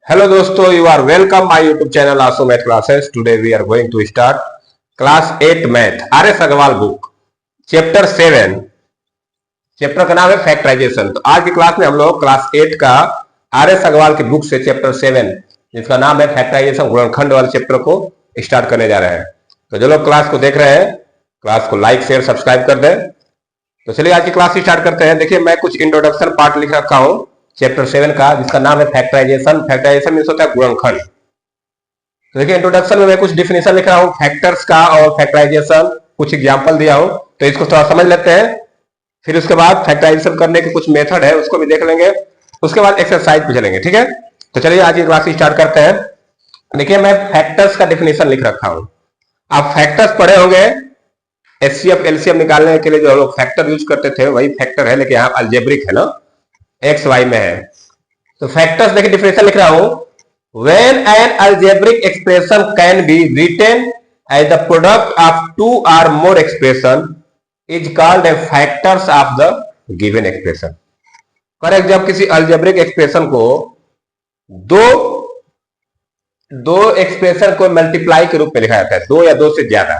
Hello दोस्तों, you are welcome my YouTube channel ASO Math Classes. Today we are going to start class 8 Math RS Agarwal book chapter 7। Chapter का नाम है factorisation. तो आज की class में हम लोग क्लास 8 का RS अग्रवाल की बुक से चैप्टर 7 जिसका नाम है फैक्टराइजेशन गुणनखंड वाले चैप्टर को स्टार्ट करने जा रहे हैं। तो जो लोग क्लास को देख रहे हैं क्लास को लाइक शेयर सब्सक्राइब कर दें। तो चलिए आज की क्लास स्टार्ट करते हैं। देखिए मैं कुछ इंट्रोडक्शन पार्ट लिख रखा हूं चैप्टर 7 का जिसका नाम है फैक्टराइजेशन। फैक्टराइजेशन मींस होता है गुणनखंड। तो देखिए इंट्रोडक्शन में मैं कुछ डिफिनेशन लिख रहा हूं फैक्टर्स का और फैक्टराइजेशन कुछ एग्जांपल दिया हूं, तो इसको थोड़ा समझ लेते हैं। फिर उसके बाद फैक्टराइजेशन करने के कुछ मेथड है उसको भी देख लेंगे। उसके बाद एक्सरसाइज पे चलेंगे, ठीक है। तो चलिए आज की क्लास स्टार्ट करते हैं। देखिए मैं फैक्टर्स का डिफिनेशन लिख रखा हूं। आप फैक्टर्स पढ़े होंगे, एचसीएफ एलसीएम निकालने के लिए जो लोग फैक्टर यूज करते थे वही फैक्टर है, लेकिन यहाँ अलजेब्रिक है ना, एक्स वाई में है। तो फैक्टर्स देखिए डिफिनेशन लिख रहा हूं। When an algebraic expression can be written as the product of two or more expression is called a factors of the given expression। Correct, जब किसी अलजेब्रिक एक्सप्रेशन को दो एक्सप्रेशन को मल्टीप्लाई के रूप में लिखा जाता है, दो या दो से ज्यादा।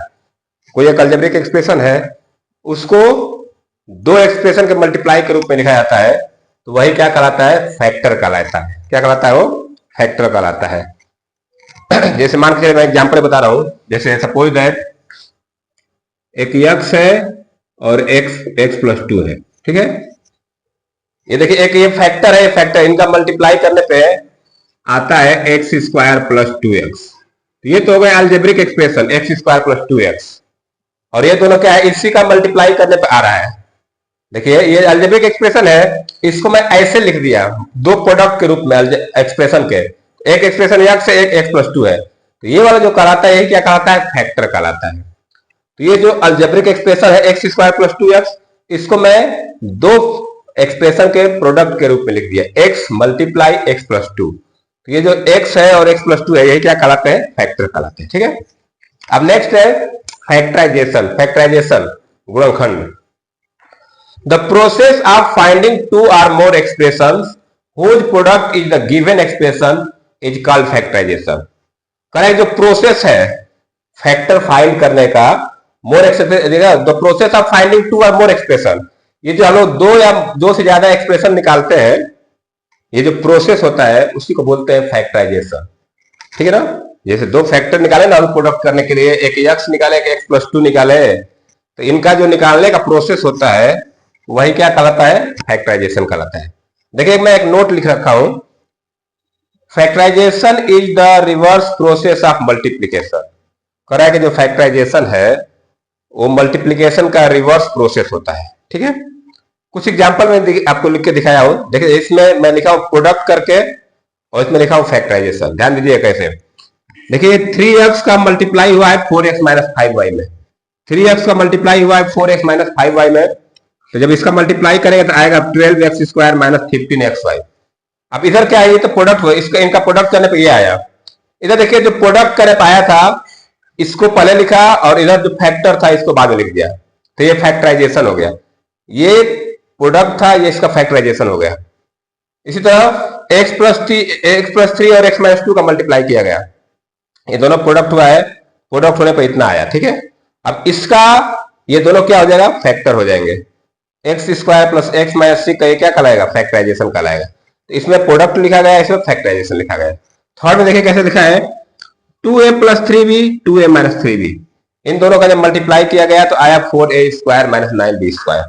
कोई एक अलजेब्रिक एक्सप्रेशन है उसको दो एक्सप्रेशन के मल्टीप्लाई के रूप में लिखा जाता है, तो वही क्या कहलाता है, फैक्टर कहलाता है। क्या कहलाता है वो, फैक्टर कहलाता है। जैसे मान के चलिए मैं एग्जांपल बता रहा हूं। जैसे सपोज दैट एक x है और x प्लस 2 है, ठीक है। ये देखिए एक ये फैक्टर है, फैक्टर इनका मल्टीप्लाई करने पे आता है एक्स स्क्वायर प्लस 2x। ये तो हो गया algebraic expression x square plus 2x, और ये दोनों क्या है, इसी का मल्टीप्लाई करने पे आ रहा है। देखिए ये अलजेब्रिक एक्सप्रेशन है, इसको मैं ऐसे लिख दिया दो प्रोडक्ट के रूप में एक्सप्रेशन के, एक एक्सप्रेशन x है एक x प्लस 2 है, तो ये वाला जो कहलाता है ये क्या कहलाता है, फैक्टर कहलाता है। तो ये जो अलजेब्रिक एक्सप्रेशन है एक्स स्क्वायर प्लस 2x, इसको मैं दो एक्सप्रेशन के प्रोडक्ट के रूप में लिख दिया x मल्टीप्लाई x प्लस 2। तो ये जो x है और x प्लस 2 है यही क्या कहलाते हैं, फैक्टर कहलाते हैं, ठीक है। अब नेक्स्ट है फैक्टराइजेशन। फैक्टराइजेशन गुणनखंड, the process of finding two or more expressions whose product is the given expression is called factorization। Correct, जो प्रोसेस है फैक्टर फाइंड करने का, more expression, the process of finding two और more expression, ये जो हम लोग दो या दो से ज्यादा एक्सप्रेशन निकालते हैं, ये जो प्रोसेस होता है उसी को बोलते हैं फैक्टराइजेशन, ठीक है ना। जैसे दो फैक्टर निकाले ना प्रोडक्ट करने के लिए, एक x निकाले एक x प्लस 2 निकाले, तो इनका जो निकालने का प्रोसेस होता है वही क्या कहलाता है, फैक्टराइजेशन कहलाता है। देखिए मैं एक नोट लिख रखा हूं, factorisation is the reverse process of multiplication. कह रहा है कि जो फैक्टराइजेशन है वो मल्टीप्लीकेशन का रिवर्स प्रोसेस होता है, ठीक है। कुछ एग्जांपल में आपको लिख के दिखाया हूं। देखिए इसमें मैं लिखा हूं प्रोडक्ट करके और इसमें लिखा हूं फैक्टराइजेशन। ध्यान दीजिए कैसे। देखिए 3x का मल्टीप्लाई हुआ है 4x माइनस 5y में, 3x का मल्टीप्लाई हुआ है 4x माइनस 5y में, तो जब इसका मल्टीप्लाई करेंगे तो आएगा 12x स्क्वायर माइनस 15xy। अब इधर क्या है, ये तो प्रोडक्ट हुआ, इसका इनका प्रोडक्ट करने पे ये आया। इधर देखिए जो प्रोडक्ट करने पे आया था इसको पहले लिखा और इधर जो फैक्टर था इसको बाद में लिख दिया, तो ये फैक्टराइजेशन हो गया। ये प्रोडक्ट था, ये इसका फैक्टराइजेशन हो गया। इसी तरह x प्लस 3 और x माइनस 2 का मल्टीप्लाई किया गया, ये दोनों प्रोडक्ट हुआ है, प्रोडक्ट होने पर इतना आया, ठीक है। अब इसका ये दोनों क्या हो जाएगा, फैक्टर हो जाएंगे। X square plus x minus 6 का ये क्या कहलाएगा, फैक्टराइजेशन कहलाएगा। तो इसमें प्रोडक्ट लिखा गया, इसमें फैक्टराइजेशन लिखा गया। थर्ड में देखिए कैसे लिखा है, 2a plus 3b 2a minus 3b, इन दोनों का जब मल्टीप्लाई किया गया तो आया 4a square minus 9b square.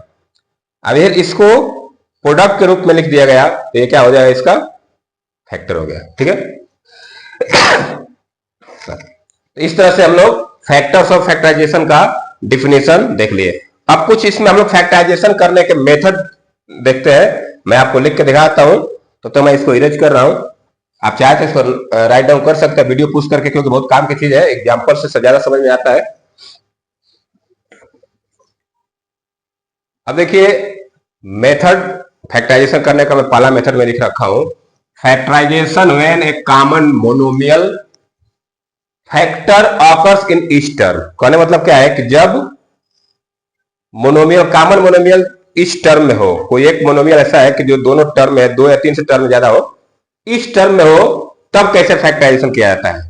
अब ये इसको प्रोडक्ट के रूप में लिख दिया गया तो ये क्या हो जाएगा, इसका फैक्टर हो गया, ठीक है। तो इस तरह से हम लोग फैक्टर्स और फैक्टराइजेशन का डिफिनेशन देख लिए। अब कुछ इसमें हम लोग फैक्टराइजेशन करने के मेथड देखते हैं। मैं आपको लिख के दिखाता हूं, तो मैं इसको इरेज कर रहा हूं। आप चाहे तो इसको राइट डाउन कर सकते हैं वीडियो पुश करके, क्योंकि बहुत काम की चीज है, एग्जांपल से ज्यादा समझ में आता है। अब देखिए मेथड फैक्टराइजेशन करने का मैं पहला मेथड में लिख रखा हूं, factorisation when a common monomial factor occurs in each term. कहने मतलब क्या है कि जब मोनोमियल, कॉमन मोनोमियल इस टर्म में हो, कोई एक मोनोमियल ऐसा है कि जो दोनों टर्म में, दो या तीन से टर्म में ज्यादा हो, इस टर्म में हो, तब कैसे फैक्टराइजेशन किया जाता है।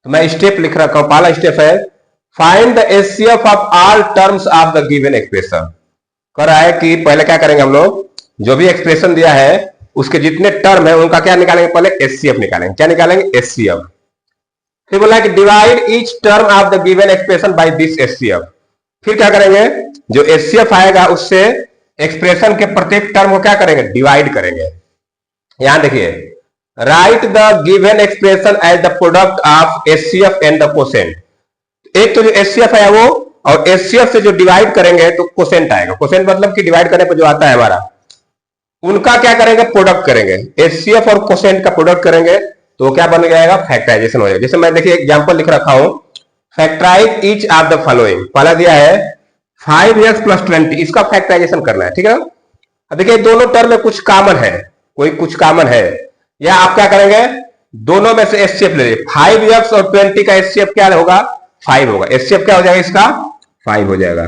तो मैं स्टेप लिख रखा हूं। पहला स्टेप है find the HCF of all terms of the given expression. कर रहा है कि पहले क्या करेंगे हम लोग, जो भी एक्सप्रेशन दिया है उसके जितने टर्म है उनका क्या निकालेंगे, पहले एचसीएफ निकालेंगे। क्या निकालेंगे, एचसीएफ। फिर बोला है कि divide each term of the given expression by this HCF. फिर क्या करेंगे, जो एचसीएफ आएगा उससे एक्सप्रेशन के प्रत्येक टर्म को क्या करेंगे, डिवाइड करेंगे। यहां देखिए, write the given expression as the product of HCF and the quotient. एक तो जो एचसीएफ है वो, और एचसीएफ से जो डिवाइड करेंगे तो कोसेंट आएगा। कोसेंट मतलब कि डिवाइड करने पर जो आता है हमारा, उनका क्या करेंगे, प्रोडक्ट करेंगे। एचसीएफ और कोसेंट का प्रोडक्ट करेंगे तो क्या बन जाएगा, फैक्टराइजेशन हो जाएगा। जैसे मैं देखिए एग्जांपल लिख रखा हूं, factorise each of the following. पहला दिया है 5x + 20, इसका फैक्टराइजेशन करना है, ठीक है। अब देखिए दोनों टर्म में कुछ कॉमन है, कोई कुछ कॉमन है, या आप क्या करेंगे, दोनों में से एचसीएफ ले लीजिए। 5x और 20 का एचसीएफ क्या होगा, 5 होगा। एचसीएफ क्या हो जाएगा इसका, 5 हो जाएगा।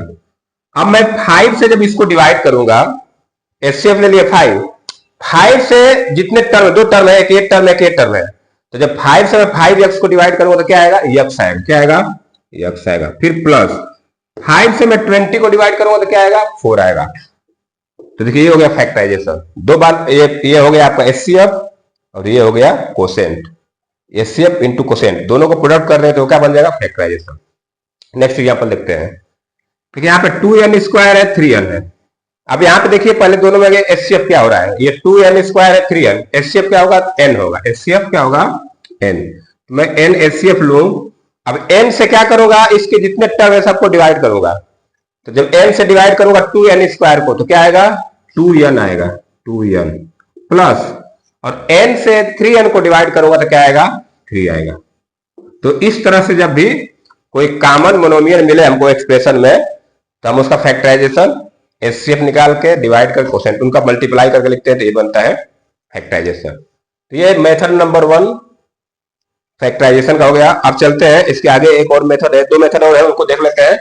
अब मैं 5 से जब इसको डिवाइड करूंगा, एचसीएफ ले लिए 5 से जितने टर्म, दो टर्म है, एक टर्म है, एक टर्म है, तो जब 5 से मैं 5x को डिवाइड करूंगा तो क्या आएगा, x आएगा। क्या आएगा, x आएगा। फिर प्लस 5 से मैं 20 को डिवाइड करूंगा तो क्या आएगा, 4 आएगा। तो देखिए ये हो गया फैक्टराइजेशन। दो बार ये हो गया आपका एचसीएफ और ये हो गया कोसेंट। एचसीएफ इंटू कोसेंट, दोनों को प्रोडक्ट कर रहे हैं तो क्या बन जाएगा, फैक्टराइजेशन। नेक्स्ट एग्जांपल देखते हैं। ठीक है, यहाँ पे 2n² है, 3n है। अब यहाँ पे देखिए पहले दोनों में एचसीएफ क्या हो रहा है, ये 2n² है, 3n, एचसीएफ क्या होगा, n होगा। एचसीएफ क्या होगा, n। मैं n एचसीएफ लूं, अब n से क्या करूंगा, इसके जितने टर्म है सबको डिवाइड करूंगा। तो जब n से डिवाइड करूंगा 2n² को तो क्या आएगा, 2n आएगा, 2n प्लस, और n से 3n को डिवाइड करूंगा तो क्या आएगा, 3 आएगा। तो इस तरह से जब भी कोई कॉमन मोनोमियल मिले हमको एक्सप्रेशन में, तो हम उसका फैक्टराइजेशन एचसीएफ निकाल के डिवाइड कर कोसेंट उनका मल्टीप्लाई करके लिखते हैं, तो ये बनता है फैक्टराइजेशन। तो ये मेथड नंबर 1 फैक्टराइजेशन का हो गया। अब चलते हैं इसके आगे, एक और मेथड है, 2 मेथड और है, उनको देख लेते हैं।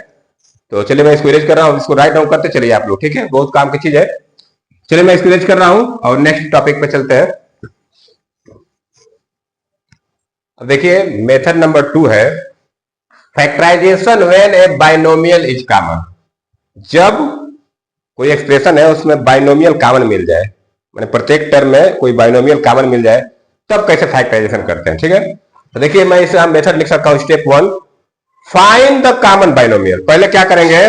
तो चलिए मैं इसको इरेज कर रहा हूं, इसको राइट डाउन करते चलिए आप लोग, ठीक है, बहुत काम की चीज है। चलिए मैं इसको इरेज कर रहा हूं और नेक्स्ट टॉपिक पे चलते हैं। अब देखिए मेथड नंबर 2 है factorisation when a binomial is common. जब कोई एक्सप्रेशन है उसमें बाइनोमियल कॉमन मिल जाए, माने प्रत्येक टर्म में कोई बाइनोमियल कॉमन मिल जाए, तब कैसे फैक्टराइजेशन करते हैं, ठीक है। तो देखिए मैं इसे मेथड लिख सकता हूं, step 1 find the common binomial. पहले क्या करेंगे,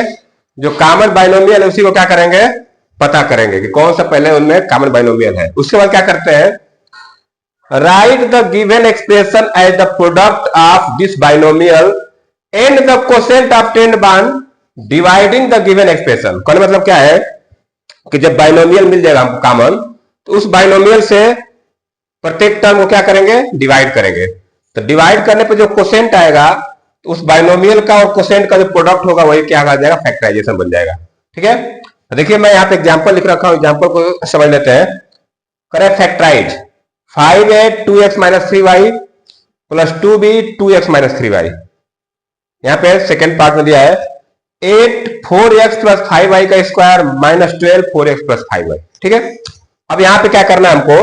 जो कॉमन बाइनोमियल है उसी को क्या करेंगे, पता करेंगे कि कौन सा पहले उनमें कॉमन बाइनोमियल है। उसके बाद क्या करते हैं, write the given expression as the product of this binomial and the quotient obtained by dividing the given expression. कहने मतलब क्या है कि जब बाइनोमियल मिल जाएगा हमको कॉमन, तो उस बाइनोमियल से प्रत्येक टर्म को क्या करेंगे, डिवाइड करेंगे। तो डिवाइड करने पर जो कोसेंट आएगा, तो उस बाइनोमियल का और कोसेंट का जो प्रोडक्ट होगा वही क्या आ जाएगा, फैक्टराइजेशन बन जाएगा, ठीक है। तो देखिए मैं यहाँ पे एग्जांपल लिख रखा हूं, एग्जांपल को समझ लेते हैं। करें factorise 5a 2x - 3y + 2b 2x - 3y। यहाँ पे सेकेंड पार्ट में दिया है 8 4x + 5y² - 12 4x + 5y, ठीक है। अब यहाँ पे क्या करना है हमको,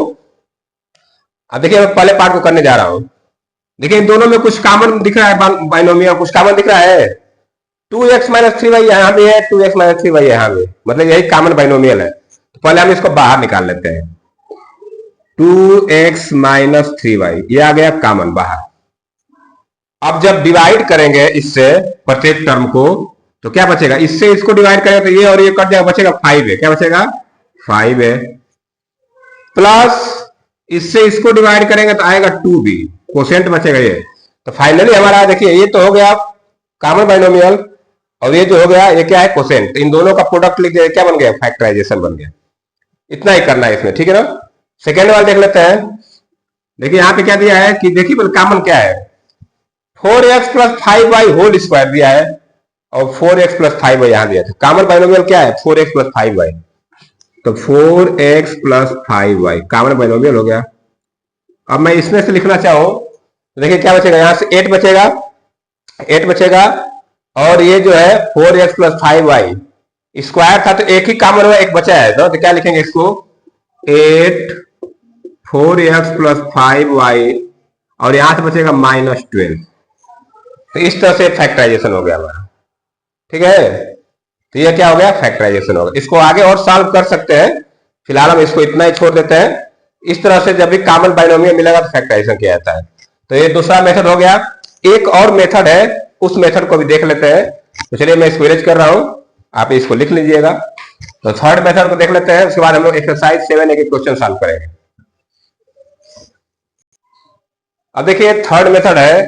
अब देखिए मैं पहले पार्ट को करने जा रहा हूं। देखिए इन दोनों में कुछ कॉमन दिख रहा है, बाइनोमियल कुछ कॉमन दिख रहा है। 2x - 3y यहाँ भी है, 2x - 3y यहाँ भी, मतलब यही कॉमन बाइनोमियल है। तो पहले हम इसको बाहर निकाल लेते हैं। 2x - 3y ये आ गया कॉमन बाहर। अब जब डिवाइड करेंगे इससे प्रत्येक टर्म को, तो क्या बचेगा, इससे इसको डिवाइड करेंगे तो ये और ये कट जाएगा, बचेगा 5 है। क्या बचेगा, 5 है। प्लस इससे इसको डिवाइड करेंगे तो आएगा 2b, कोसेंट बचेगा ये। तो फाइनली हमारा देखिए ये तो हो गया कॉमन बाइनोमियल, और ये जो हो गया ये क्या है, कोसेंट। इन दोनों का प्रोडक्ट लिख दिया, क्या बन गया, फैक्टराइजेशन बन गया। इतना ही करना है इसमें, ठीक है ना। सेकेंड वाला देख लेते हैं। देखिए यहाँ पे क्या दिया है कि देखिए कॉमन क्या है, 4x + 5y² दिया है और 4x + 5y यहां दिया था। कॉमन बाइनोमियल क्या है, 4x + 5y, तो 4x + 5y कॉमन बाइनोमियल हो गया। अब मैं इसमें से लिखना चाहूं तो देखिए क्या बचेगा, यहां से 8 बचेगा, 8 बचेगा, और ये जो है 4x + 5y स्क्वायर था तो एक ही कॉमन हुआ, एक बचा है। तो क्या लिखेंगे इसको, 8 4x + 5y और यहां से बचेगा -12। तो इस तरह से फैक्टराइजेशन हो गया हमारा, ठीक है। तो ये क्या हो गया, फैक्टराइजेशन होगा। इसको आगे और सॉल्व कर सकते हैं, फिलहाल हम इसको इतना ही छोड़ देते हैं। इस तरह से जब भी कॉमन बाइनोमियल मिलेगा तो फैक्टराइजेशन किया जाता है। तो ये दूसरा मेथड हो गया। एक और मेथड है, उस मेथड को भी देख लेते हैं। तो चलिए मैं इसको इरेज कर रहा हूं, आप इसको लिख लीजिएगा। तो थर्ड मेथड को देख लेते हैं, उसके बाद हम लोग एक्सरसाइज 7 एक क्वेश्चन सॉल्व करेंगे। अब देखिए थर्ड मेथड है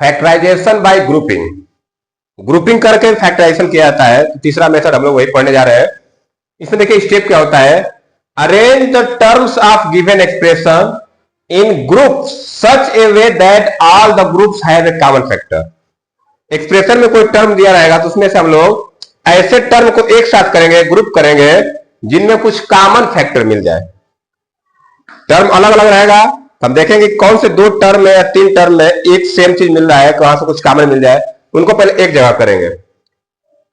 फैक्टराइजेशन बाय ग्रुपिंग। ग्रुपिंग करके फैक्टराइजेशन किया जाता है। तो तीसरा मेथड हम लोग वही पढ़ने जा रहे हैं। इसमें देखिए स्टेप क्या होता है, arrange the terms of given expression in group such A way that all the groups have a common factor. Expression में कोई टर्म दिया रहेगा तो उसमें से हम लोग ऐसे टर्म को एक साथ करेंगे, ग्रुप करेंगे, जिनमें कुछ कॉमन फैक्टर मिल जाए। टर्म अलग अलग रहेगा, हम देखेंगे कौन से 2 टर्म में या 3 टर्म में एक सेम चीज मिल रहा है, कहां से कुछ कॉमन मिल जाए, उनको पहले एक जगह करेंगे।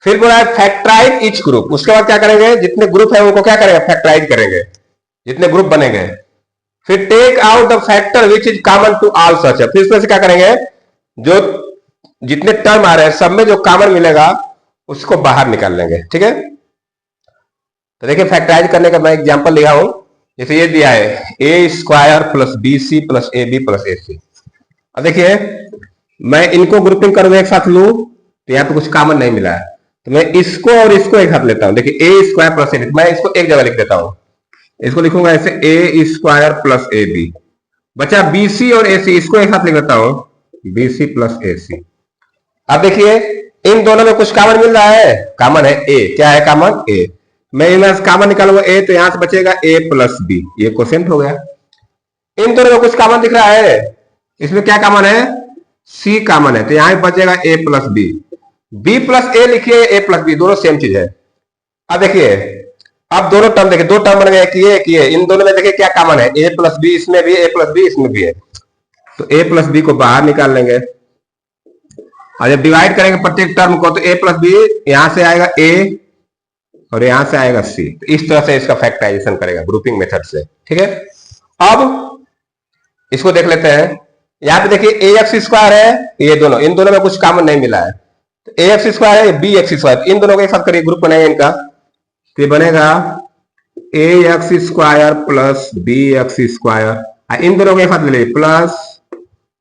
फिर बोला है फैक्टराइज ईच ग्रुप। उसके बाद क्या करेंगे, जितने ग्रुप है उनको क्या करेंगे, फैक्टराइज करेंगे, जितने ग्रुप बनेंगे। फिर take out the factor which is common to all such. फिर इसमें से क्या करेंगे, जो जितने टर्म आ रहे हैं सब में जो कॉमन मिलेगा उसको बाहर निकाल लेंगे, ठीक है। तो देखिए फैक्टराइज करने का मैं एग्जांपल लिया हूं। जैसे ये दिया है a square plus b c plus a b plus a c. अब देखिए मैं इनको ग्रुपिंग करूंगा एक साथ लू तो यहाँ पे कुछ कॉमन नहीं मिला है, तो मैं इसको और इसको एक साथ लेता हूं। देखिए ए स्क्वायर प्लस ए बी, मैं इसको एक जगह लिख देता हूं। इसको लिखूंगा ऐसे ए स्क्वायर प्लस ए बी, बचा बी सी और ए सी, इसको एक साथ लिख देता हूं B c plus a c. अब देखिए इन दोनों में कुछ कॉमन मिल रहा है, कॉमन है ए। क्या है कॉमन, ए। मैं इनमें कॉमन निकालूंगा ए, तो यहां से बचेगा ए प्लस बी, ये क्वोशिएंट हो गया। इन दोनों में कुछ कॉमन दिख रहा है, इसमें क्या कॉमन है, सी कॉमन है, तो यहां बचेगा ए प्लस बी। बी प्लस ए लिखिए, ए प्लस बी, दोनों सेम चीज है। अब देखिए अब दोनों टर्म देखिए, 2 टर्म बन गए, एक ये, इन दोनों में देखिए क्या कॉमन है, ए प्लस बी इसमें भी, ए प्लस बी इसमें भी है। तो ए प्लस बी को बाहर निकाल लेंगे और जब डिवाइड करेंगे प्रत्येक टर्म को, तो ए प्लस बी यहां से आएगा ए और यहां से आएगा सी। तो इस तरह से इसका फैक्टराइजेशन करेगा ग्रुपिंग मेथड से, ठीक है। अब इसको देख लेते हैं। यहां पे देखिए ए एक्स स्क्वायर है, ये दोनों, इन दोनों में कुछ कॉमन नहीं मिला है। तो ए एक्स स्क्वायर है, बी एक्स स्क्वायर, इन दोनों को एक साथ करिए, ग्रुप बनाएंगे इनका, तो ये बनेगा a x square plus b x square. इन दोनों को एक साथ ले लीजिए plus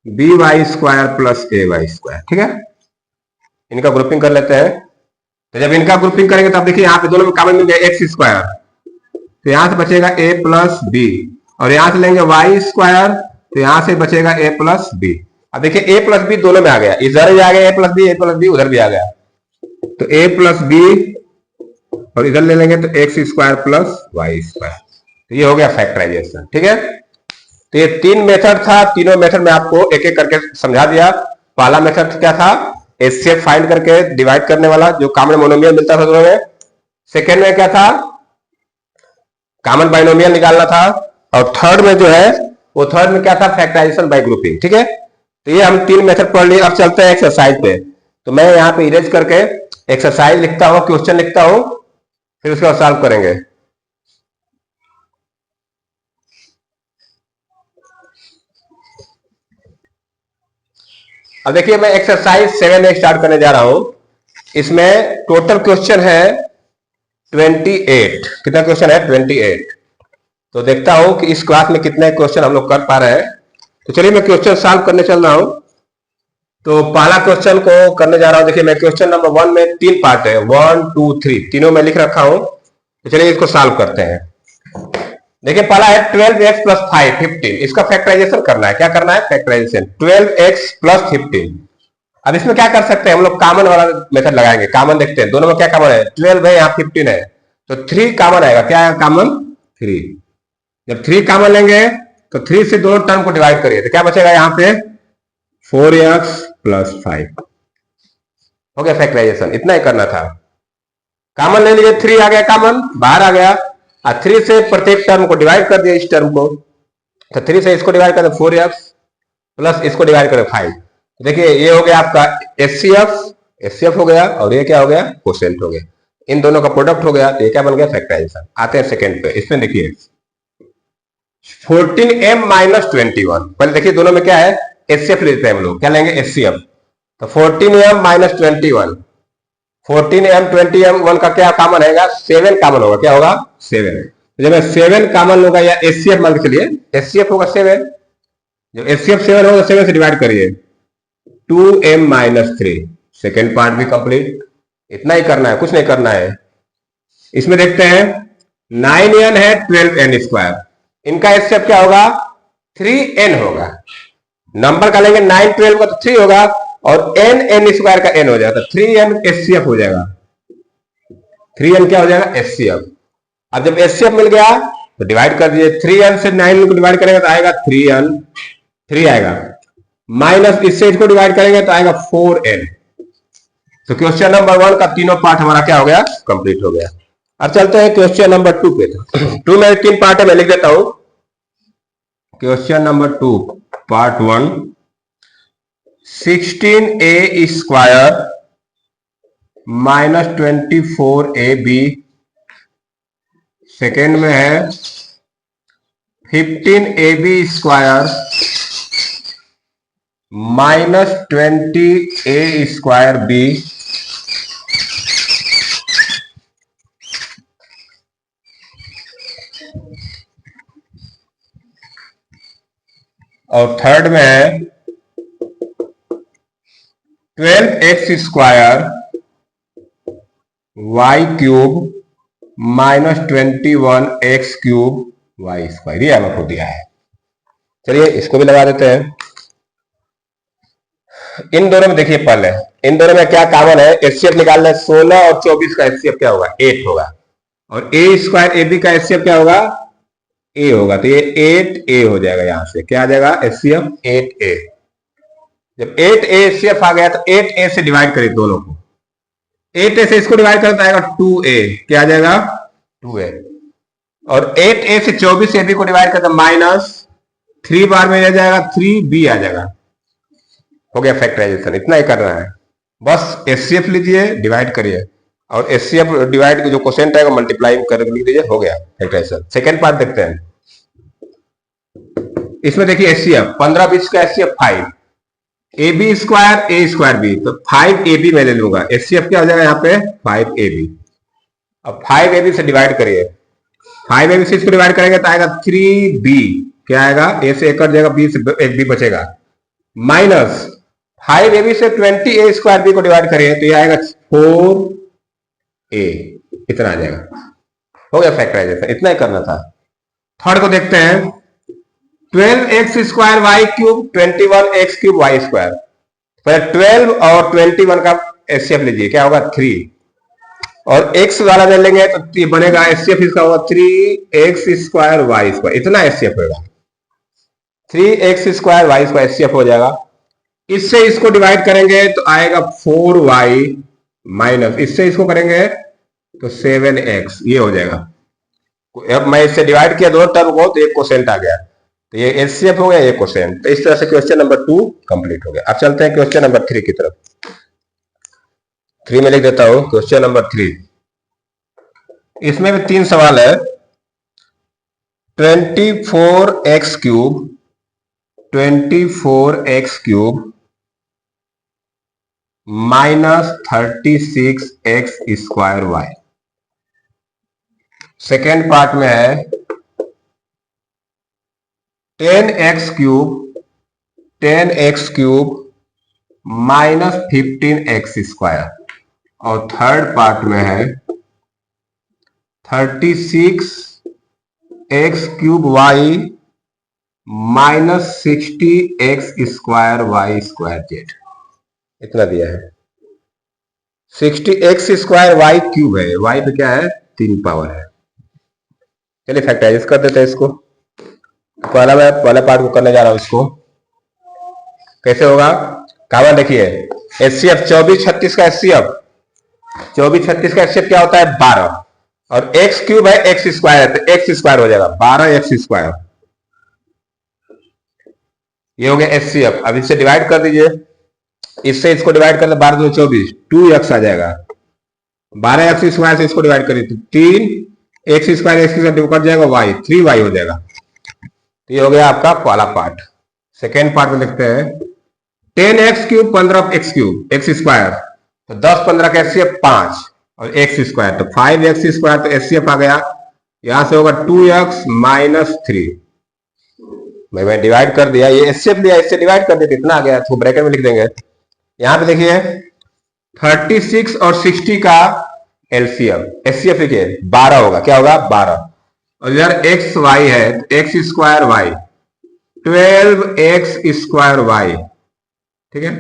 b y square plus a y square, ठीक है। इनका ग्रुपिंग कर लेते हैं। तो जब इनका ग्रुपिंग करेंगे तब देखिए यहाँ पे दोनों में कॉमन मिल गया एक्स स्क्वायर, तो यहां से बचेगा ए प्लस बी, और यहां से लेंगे वाई स्क्वायर, तो यहां से बचेगा ए प्लस बी। अब देखिए ए प्लस बी दोनों में आ गया, इधर भी आ गया ए प्लस बी, ए प्लस बी उधर भी आ गया, तो ए प्लस बी और इधर ले लेंगे तो x square plus y square. तो ये हो गया फैक्टराइजेशन, ठीक है। तो ये 3 मेथड था, तीनों मेथड में आपको एक एक करके समझा दिया। पहला मेथड क्या था, एचसीएफ फाइंड करके डिवाइड करने वाला, जो कॉमन मोनोमियल मिलता था दोनों में। सेकेंड में क्या था, कॉमन बाइनोमियल निकालना था। और थर्ड में जो है वो थर्ड में क्या था, फैक्टराइजेशन बाय ग्रुपिंग, ठीक है। तो ये हम 3 मेथड पढ़ लिए। अब चलते हैं एक्सरसाइज पे। तो मैं यहाँ पे इरेज करके एक्सरसाइज लिखता हूँ, क्वेश्चन लिखता हूँ, फिर उसके बाद सॉल्व करेंगे। अब देखिए मैं एक्सरसाइज 7 में स्टार्ट करने जा रहा हूं। इसमें टोटल क्वेश्चन है 28। कितना क्वेश्चन है, 28। तो देखता हूं कि इस क्लास में कितने क्वेश्चन हम लोग कर पा रहे हैं। तो चलिए मैं क्वेश्चन सॉल्व करने चल रहा हूं। तो पहला क्वेश्चन को करने जा रहा हूं। देखिए मैं क्वेश्चन नंबर 1 में 3 पार्ट है, 1 2 3, तीनों में लिख रखा हूं। तो चलिए इसको सॉल्व करते हैं। देखिए पहला है 12x प्लस 5 15। इसका फैक्टराइजेशन करना है। क्या करना है, फैक्टराइजेशन 12x प्लस 15। अब इसमें क्या कर सकते हैं हम लोग, कॉमन वाला मेथड लगाएंगे। कॉमन देखते हैं, दोनों में क्या कॉमन है, 12 है, यहाँ 15 है, तो 3 कॉमन आएगा। क्या है कॉमन, 3। जब 3 कॉमन लेंगे तो 3 से दोनों टर्म को डिवाइड करिए, तो क्या बचेगा यहाँ पे 4x प्लस 5। हो गया फैक्टराइजेशन, इतना ही करना था। कॉमन ले लीजिए, 3 आ गया कॉमन, बाहर आ गया, और 3 से प्रत्येक टर्म को डिवाइड कर दिया, इस टर्म को, तो 3 से इसको डिवाइड कर दे 4x प्लस इसको डिवाइड करें 5। देखिए ये हो गया आपका एचसीएफ हो गया, और ये क्या हो गया, क्वोशिएंट हो गया। इन दोनों का प्रोडक्ट हो गया, तो ये क्या बन गया, फैक्टराइजेशन। आते हैं सेकंड पे। इसमें देखिए 14m - 21। पहले देखिए दोनों में क्या है, एचसीएफ लेते हैं हम लोग, क्या लेंगे एचसीएफ। तो 14m माइनस 21, 14m 20m का क्या कॉमन रहेगा, 7 कॉमन होगा, क्या होगा 7। तो जब 7 कॉमन होगा या एचसीएफ मान के चलिए, एचसीएफ होगा 7, जब एचसीएफ 7 होगा 7 से डिवाइड करिए, 2m माइनस 3, सेकेंड पार्ट भी कंप्लीट। इतना ही करना है, कुछ नहीं करना है। इसमें देखते हैं 9n है 12n स्क्वायर, इनका एचसीएफ क्या होगा 3n होगा। नंबर का लेंगे 9 12 का तो 3 होगा, और n स्क्वायर का n हो जाएगा, तो 3n एचसीएफ हो जाएगा। 3n क्या हो जाएगा एचसीएफ। अब जब एचसीएफ मिल गया तो डिवाइड कर दीजिए, 3n से 9 को डिवाइड करेंगे तो आएगा 3n, 3 आएगा, माइनस इससे इसको डिवाइड करेंगे तो आएगा 4n। तो क्वेश्चन नंबर 1 का तीनों पार्ट हमारा क्या हो गया, कंप्लीट हो गया। अब चलते हैं क्वेश्चन नंबर 2 पे। 2 में 3 पार्ट है, मैं लिख देता हूं। Question number 2 part 1, 16a square minus 24ab, second में है 15ab square minus 20a square b, और थर्ड में है 12x square y cube minus 21x cube y square, ये हमको दिया है। चलिए इसको भी लगा देते हैं। इन दोनों में देखिए, पहले इन दोनों में क्या कॉमन है, एचसीएफ निकालना है। 16 और 24 का एचसीएफ क्या होगा 8 होगा, और ए स्क्वायर ए बी का एचसीएफ क्या होगा ए होगा, तो ये 8a हो जाएगा। यहां से क्या आ जाएगा एचसीएफ 8a। जब 8a एचसीएफ आ गया तो 8a से डिवाइड करिए दोनों को, 8a से इसको डिवाइड करता आएगा 2a, क्या आ जाएगा 2a, और 8a से 24ab को डिवाइड करता माइनस 3 बार में आ जाएगा 3b आ जाएगा। हो गया फैक्टराइजेशन, इतना ही करना है बस। एचसीएफ लीजिए, डिवाइड करिए, और एचसीएफ डिवाइड जो क्वोशिएंट है मल्टीप्लाई करके लिख दीजिए, हो गया फैक्टराइजेशन। सेकेंड पार्ट देखते हैं। इसमें देखिए एचसीएफ 15 20 का HCF 5, a b square a square b, तो 5ab मैं ले लूंगा। एचसीएफ क्या हो जाएगा यहाँ पे 5ab। अब 5ab से डिवाइड करिए, 5ab से इसको डिवाइड करेंगे तो आएगा 3b, क्या आएगा ए से 1 कट जाएगा, b से 1b बचेगा, माइनस 5ab से 20a स्क्वायर b को डिवाइड करिए तो ये आएगा 4a, इतना आ जाएगा। हो गया फैक्टराइजेशन, इतना ही करना था। थर्ड को देखते हैं, 12x square y cube 21x cube y square. पहले 12 और 21 का एचसीएफ लीजिए, क्या होगा 3, और x वाला ले लेंगे तो ये बनेगा एचसीएफ इसका होगा 3x स्क्वायर वाई स्क्वायर, इतना एचसीएफ होगा, 3x square y square HCF हो जाएगा। इससे इसको डिवाइड करेंगे तो आएगा 4y, माइनस इससे इसको करेंगे तो 7x, ये हो जाएगा। अब मैं इससे डिवाइड किया दो टर्म को तो एक क्वोशिएंट आ गया, तो ये एचसीएफ हो गया, ये क्वोशिएंट। तो इस तरह से क्वेश्चन नंबर 2 कंप्लीट हो गया। अब चलते हैं क्वेश्चन नंबर 3 की तरफ। 3 में लिख देता हूं क्वेश्चन नंबर 3। इसमें भी 3 सवाल है। 24x cube 24x cube minus 36x square y. Second part में है 10x cube minus 15x square, और थर्ड पार्ट में है 36x cube y minus 60x square y square z, इतना दिया है। 60x स्क्वायर वाई क्यूब है, वाई पे क्या है 3 पावर है। चलिए फैक्टराइज कर देते हैं इसको। पहला मैं पहले पार्ट को करने जा रहा हूं, इसको कैसे होगा कामन देखिए। एचसीएफ 24 36 का एचसीएफ 24 36 का एचसीएफ क्या होता है 12, और एक्स क्यूब है एक्स स्क्वायर है तो एक्स स्क्वायर हो जाएगा 12x स्क्वायर, ये हो गया एचसीएफ। अब इससे डिवाइड कर दीजिए, इससे इसको डिवाइड कर दे 12 2 24, 2x आ जाएगा। 12x स्क्वायर से इसको डिवाइड करिए तो 3x स्क्वायर एक्स के साथ कट जाएगा y, 3y हो जाएगा। तो ये हो गया आपका पहला पार्ट। सेकेंड पार्ट में लिखते हैं 10x³ 15x³ एक्स स्क्वायर, तो 10 15 का एचसीएफ 5 और एक्स स्क्वायर, तो 5x² तो एचसीएफ आ गया। यहां से होगा 2x माइनस 3, मैं डिवाइड कर दिया, ये एचसीएफ लिया, इससे डिवाइड कर दिया, इतना आ गया, तो ब्रैकेट में लिख देंगे। यहां पे देखिए 36 और 60 का एलसीएम, एचसीएफ लिखिए 12 होगा, क्या होगा 12, और इधर एक्स वाई है, x square y, 12x² y, ठीक है।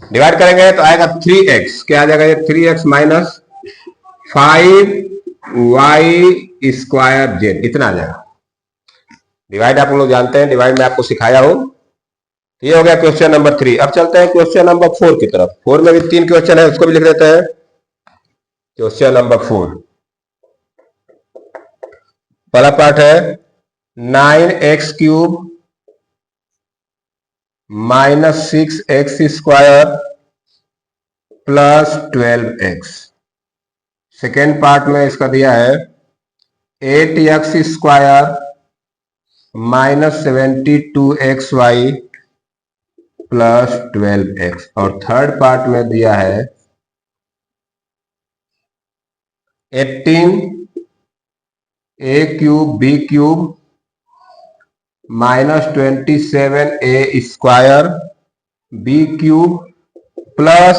डिवाइड करेंगे तो आएगा 3x, क्या आ जाएगा ये 3x माइनस 5y² z, इतना आ जाएगा। डिवाइड आप लोग जानते हैं, डिवाइड में आपको सिखाया हो। ये हो गया क्वेश्चन नंबर 3। अब चलते हैं क्वेश्चन नंबर 4 की तरफ। 4 में भी 3 क्वेश्चन है, उसको भी लिख देते हैं। क्वेश्चन नंबर 4 पहला पार्ट है 9x³ minus 6x² plus 12x। Second part में इसका दिया है 8x² minus 72xy plus 12x, और थर्ड पार्ट में दिया है 18a³ b³ minus 27a² b³ plus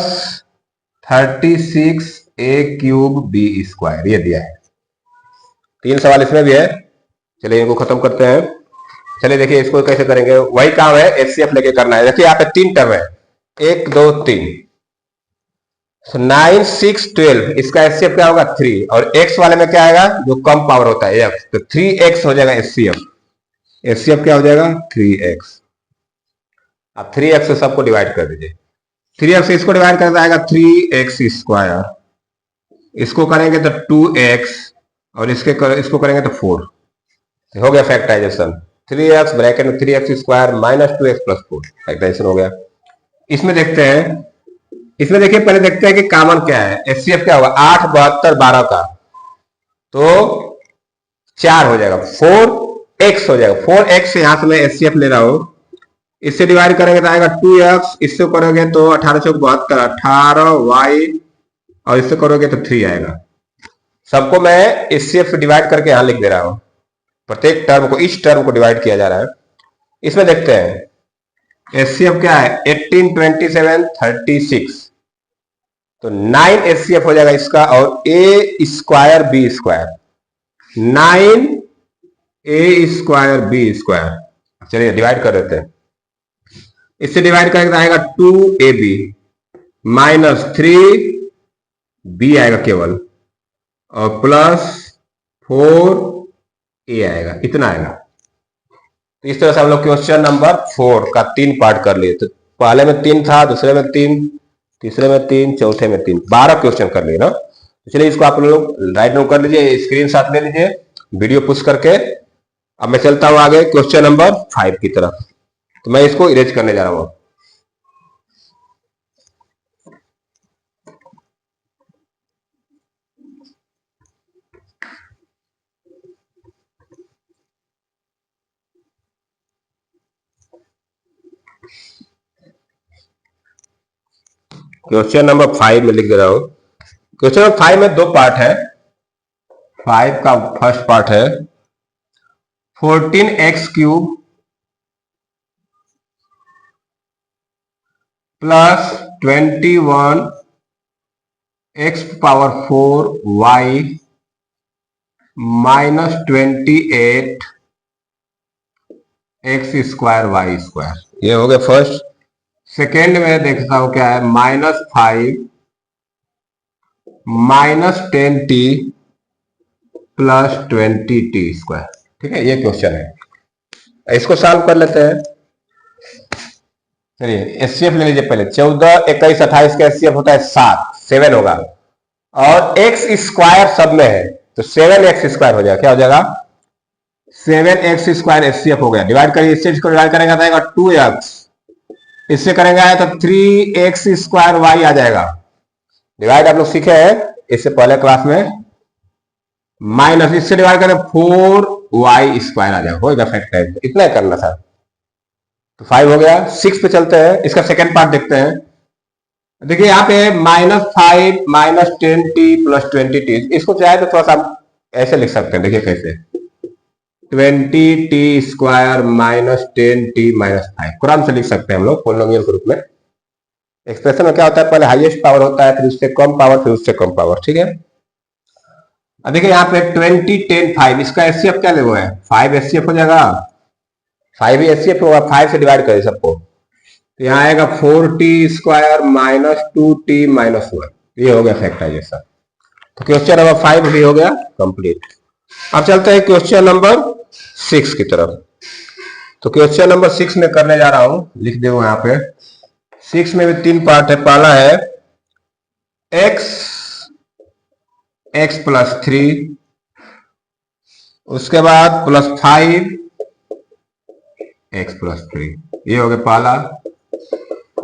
36a³ b², ये दिया है। 3 सवाल इसमें भी है। चलिए इनको खत्म करते हैं। चलिए देखिए इसको कैसे करेंगे, वही काम है, एचसीएफ लेके करना है। देखिए यहाँ पे 3 टर्म है, 1 2 3, 9 6 12, इसका एचसीएफ क्या होगा 3, और एक्स वाले में क्या आएगा जो कम पावर होता है एक्स, तो 3x हो जाएगा एचसीएफ। एचसीएफ क्या हो जाएगा 3x। अब 3x से सबको डिवाइड कर दीजिए, 3x से इसको डिवाइड करता आएगा 3x², इसको करेंगे तो 2x, और इसको करेंगे तो 4, हो गया फैक्टराइजेशन। 3x ब्रैकेट में 3x² minus 2x plus 4, factorisation हो गया। इसमें देखते हैं, इसमें देखिए पहले देखते हैं कि कॉमन क्या है। एचसीएफ क्या होगा 8 72 12 का, तो 4 हो जाएगा, 4x हो जाएगा। 4x से यहां से मैं एचसीएफ ले रहा हूं, इससे डिवाइड करेंगे तो आएगा 2x, इससे करोगे तो 1872 18y, और इससे करोगे तो 3 आएगा। सबको मैं एचसीएफ से डिवाइड करके यहां लिख दे रहा हूं, प्रत्येक टर्म को, इस टर्म को डिवाइड किया जा रहा है। इसमें देखते हैं एचसीएफ क्या है 18 27 36, तो 9 एचसीएफ हो जाएगा इसका, और a² b², 9a² b²। चलिए डिवाइड कर देते हैं, इससे डिवाइड करेंगे तो आएगा 2ab माइनस 3b आएगा केवल, और प्लस 4a आएगा, इतना आएगा। तो इस तरह से हम लोग क्वेश्चन नंबर 4 का 3 पार्ट कर लिए। तो पहले में 3 था, दूसरे में 3, तीसरे में 3, चौथे में 3, 12 क्वेश्चन कर लिए ना। चलिए इसको आप लोग राइट डाउन कर लीजिए, स्क्रीनशॉट ले लीजिए, वीडियो पुश करके। अब मैं चलता हूं आगे क्वेश्चन नंबर 5 की तरफ। तो मैं इसको इरेज करने जा रहा हूं। क्वेश्चन नंबर 5 में लिख दे रहा हूं। क्वेश्चन नंबर 5 में 2 पार्ट है। 5 का फर्स्ट पार्ट है 14x³ plus 21x⁴y minus 28x²y², ये हो गया फर्स्ट। सेकेंड में देखता हूं क्या है -5 माइनस 10t प्लस 20t²। ठीक है, ये क्वेश्चन है, इसको सॉल्व कर लेते हैं। चलिए एचसीएफ ले लीजिए पहले। 14 21 28 का एचसीएफ होता है 7 होगा, और x² सब में है, तो 7x² हो जाएगा। क्या हो जाएगा 7x² एचसीएफ हो गया। डिवाइड करिए, इसको डिवाइड करेंगे तो आएगा 2x, इससे करेंगे तो 3x² आ जाएगा। डिवाइड आप लोग सीखे हैं इससे पहले क्लास में। माइनस इससे डिवाइड करें 4y² आ जाएगा, होगा फैक्टर, इतना ही करना था। तो 5 हो गया। 6 पे चलते हैं, इसका सेकेंड पार्ट देखते हैं। देखिए यहाँ पे -5 -10t+20t, इसको चाहे तो थोड़ा सा ऐसे लिख सकते हैं। देखिए कैसे, 20t² -10t-5 आराम से लिख सकते हैं हम लोग पोलिनोमियल के रूप में। एक्सप्रेशन में क्या होता है, पहले हाईएस्ट पावर होता है, फिर उससे कम पावर, फिर उससे कम पावर। ठीक है, अब देखिए यहाँ पे 20 10 5, इसका एचसीएफ क्या लेवो है, 5 एचसीएफ हो जाएगा, 5 ही एचसीएफ होगा। 5 से डिवाइड करें सबको, तो यहाँ आएगा 4t² -2t-1, ये हो गया फैक्टराइजेशन। तो क्वेश्चन नंबर 5 भी हो गया कंप्लीट। अब चलते हैं क्वेश्चन नंबर 6 की तरफ। तो क्वेश्चन नंबर 6 में करने जा रहा हूं, लिख दो यहाँ पे। 6 में भी 3 पार्ट है। पहला है x+3, उसके बाद +5x+3, ये हो गया पहला।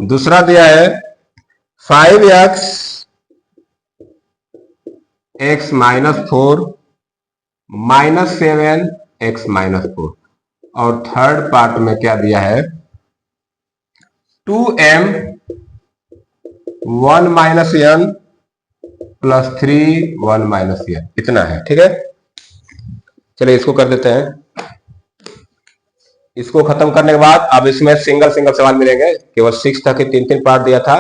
दूसरा दिया है 5x -4 -7x-4, और थर्ड पार्ट में क्या दिया है, 2m 1 - n +3 1 - n, इतना है। ठीक है, चलिए इसको कर देते हैं। इसको खत्म करने के बाद अब इसमें सिंगल सिंगल सवाल मिलेंगे। केवल 6 तक ही 3 पार्ट दिया था,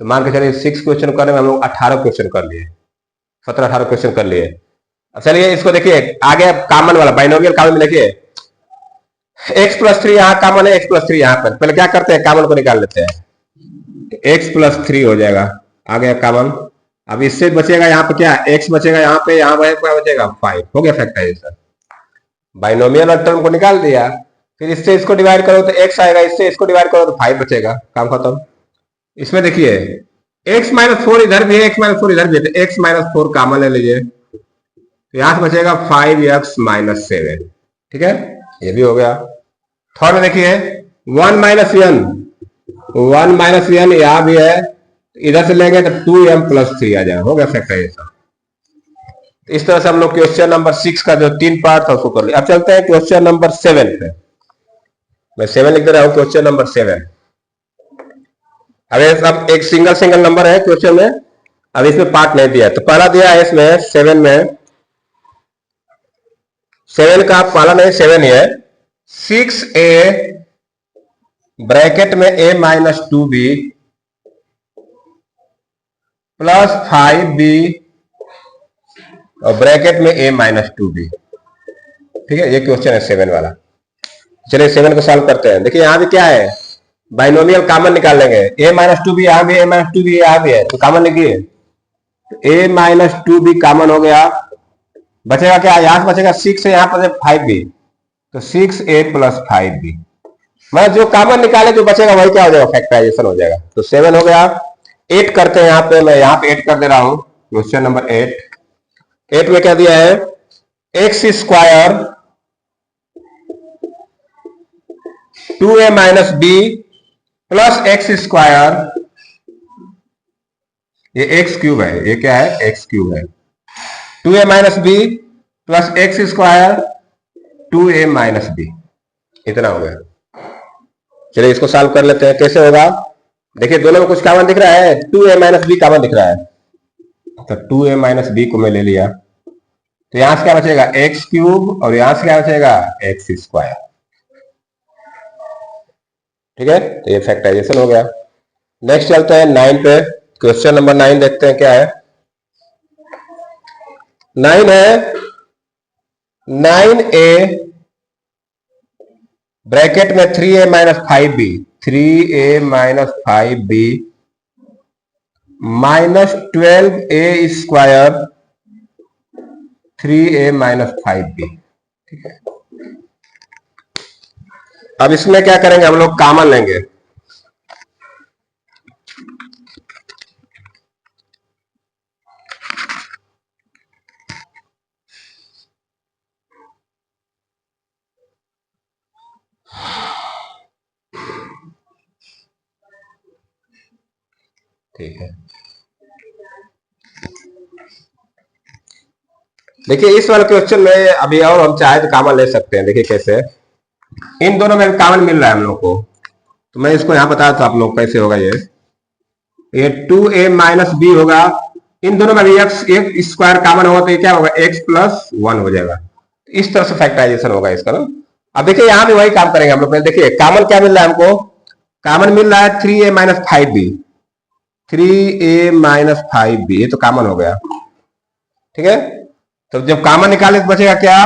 तो मान के चलिए 6 क्वेश्चन करने में हम लोग 18 क्वेश्चन कर लिए, 17-18 क्वेश्चन कर लिए। अब चलिए इसको देखिए, आगे कॉमन वाला बाइनोमियल कॉमन में देखिए, x+3 यहाँ कॉमन है, x+3 यहाँ पर। पहले क्या करते हैं, कॉमन को निकाल लेते हैं, x+3 हो जाएगा, आ गया कॉमन। अब इससे बचेगा यहाँ पे क्या, x बचेगा यहाँ पे, यहाँ क्या बचेगा 5, हो गया फैक्टराइजेशन। बाइनोमियल टर्म को निकाल दिया, फिर इससे इसको डिवाइड करो तो x आएगा, इससे इसको डिवाइड करो तो 5 बचेगा, काम खत्म। इसमें देखिए x-4 इधर भी है, x-4 इधर भी है, तो x-4 कॉमन ले लीजिए, तो यहां से बचेगा 5x - 7। ठीक है, ये भी हो गया। थर्ड में देखिए 1 - n यहां भी है, इधर से लेंगे तो 2m+3 आ जाएगा, हो गया फैक्टराइजेशन। इस तरह से हम लोग क्वेश्चन नंबर 6 का जो 3 पार्ट था उसको कर लिया। अब चलते हैं क्वेश्चन नंबर 7 पे। मैं 7 लिख दे रहा हूं, क्वेश्चन नंबर 7। अब एक सिंगल सिंगल नंबर है क्वेश्चन में, अब इसमें पार्ट नहीं दिया है। तो पहला दिया है इसमें 7 में, 7 का पहला नहीं 7 ही है, 6a ब्रैकेट में a - 2b + 5b और ब्रैकेट में a - 2b। ठीक है, ये क्वेश्चन है 7 वाला। चलिए 7 को सॉल्व करते हैं। देखिए यहां भी क्या है, बाइनोमियल कॉमन निकाल लेंगे, a - 2b यहां भी, a - 2b यहां भी है, तो कॉमन लिखिए, a - 2b कॉमन हो गया। बचेगा क्या, यहां से बचेगा 6 है, यहां पर 5b, तो 6a + 5b। मतलब जो कॉमन निकाले जो बचेगा वही क्या हो जाएगा, फैक्टराइजेशन हो जाएगा। तो 7 हो गया। 8 करते हैं यहाँ पे, मैं यहाँ पे 8 कर दे रहा हूं, क्वेश्चन नंबर 8। 8 में क्या दिया है, x² 2a - b + x², ये x³ है, ये क्या है, x³ है, 2a - b + x², 2a - b, इतना हो गया। चलिए इसको सॉल्व कर लेते हैं, कैसे होगा। देखिए दोनों में कुछ कॉमन दिख रहा है, 2a - b कॉमन दिख रहा है, तो 2a - b को मैं ले लिया, तो यहां से क्या बचेगा, x³ और यहां से क्या बचेगा, x²। ठीक है, तो ये फैक्टराइजेशन हो गया। नेक्स्ट चलते हैं 9 पे। क्वेश्चन नंबर 9 देखते हैं क्या है। 9 है 9a ब्रैकेट में 3a - 5b, 3a - 5b -12a², 3a - 5b। ठीक है, अब इसमें क्या करेंगे, हम लोग कॉमन लेंगे। ठीक है, देखिए इस वाले क्वेश्चन में अभी और हम चाहे तो कॉमन ले सकते हैं। देखिए कैसे, इन दोनों में कॉमन मिल रहा है हम लोग को, तो मैं इसको यहां बता, तो आप लोग कैसे होगा ये 2a माइनस बी होगा। इन दोनों में भी एक्स एक स्क्वायर कॉमन होगा तो ये क्या होगा, एक्स प्लस वन हो जाएगा। इस तरह से फैक्टराइजेशन होगा इसका ना। अब देखिए यहां भी वही काम करेंगे हम लोग। देखिए कॉमन क्या मिल रहा है हमको, कॉमन मिल रहा है 3a minus 5b। 3a minus 5b ये तो कॉमन हो गया, ठीक है। तो जब कॉमन निकाले तो बचेगा क्या,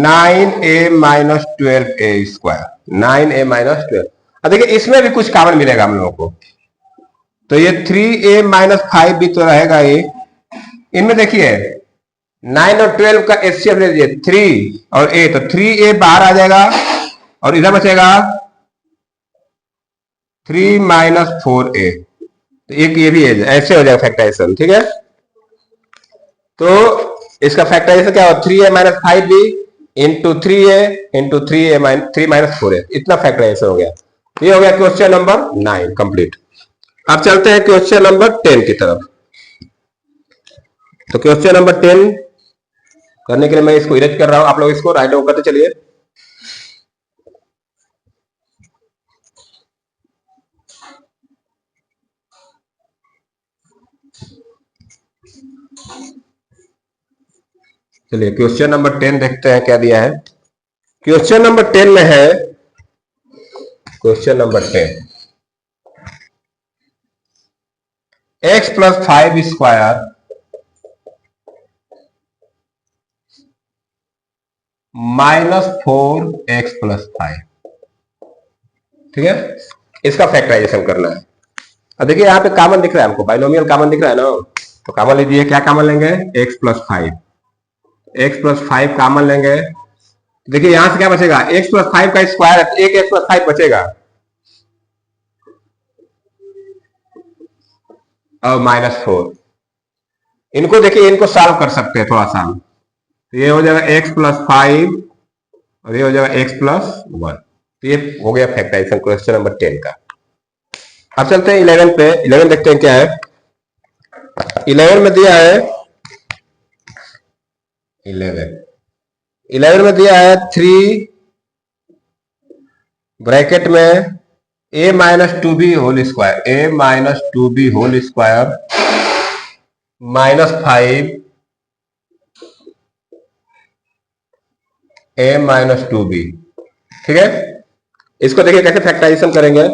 9a minus 12a square, 9a minus 12। अब देखिए इसमें भी कुछ कॉमन मिलेगा हम लोगों को, तो ये 3a माइनस 5b तो रहेगा ये। इनमें देखिए 9 और 12 का एचसीएफ ले लीजिए, 3 और a, तो 3a बाहर आ जाएगा और इधर बचेगा 3 माइनस 4a। तो एक ये भी है, ऐसे हो जाएगा फैक्टराइजेशन, ठीक है। तो इसका फैक्टराइजेशन क्या हो, 3a minus 5b into 3a into 3 minus 4a, इतना फैक्टराइजेशन हो गया। ये हो गया क्वेश्चन नंबर 9 कंप्लीट। अब चलते हैं क्वेश्चन नंबर 10 की तरफ। तो क्वेश्चन नंबर 10 करने के लिए मैं इसको इरेज कर रहा हूं, आप लोग इसको राइट डाउन करते चलिए। चलिए क्वेश्चन नंबर 10 देखते हैं क्या दिया है। क्वेश्चन नंबर 10 में है, question number 10, x plus 5 square minus 4x plus 5, ठीक है। इसका फैक्टराइजेशन करना है। अब देखिए यहाँ पे कॉमन दिख रहा है हमको, बाइनोमियल कॉमन दिख रहा है ना, तो कॉमन लीजिए। क्या कॉमन लेंगे, x plus 5, x plus 5 common लेंगे। देखिए यहां से क्या बचेगा, x प्लस 5 का स्क्वायर है तो एक x प्लस 5 बचेगा और माइनस 4। इनको देखिए, इनको सॉल्व कर सकते हैं थोड़ा सा। तो ये हो जाएगा x प्लस 5 और ये हो जाएगा x प्लस 1। तो ये हो गया फैक्टराइजेशन क्वेश्चन नंबर 10 का। अब चलते हैं 11 पे। 11 देखते हैं क्या है। 11 में दिया है, 11 में दिया है 3 ब्रैकेट में a minus 2b whole square, a minus 2b whole square minus 5 a minus 2b, ठीक है। इसको देखिए कैसे फैक्टराइजेशन करेंगे।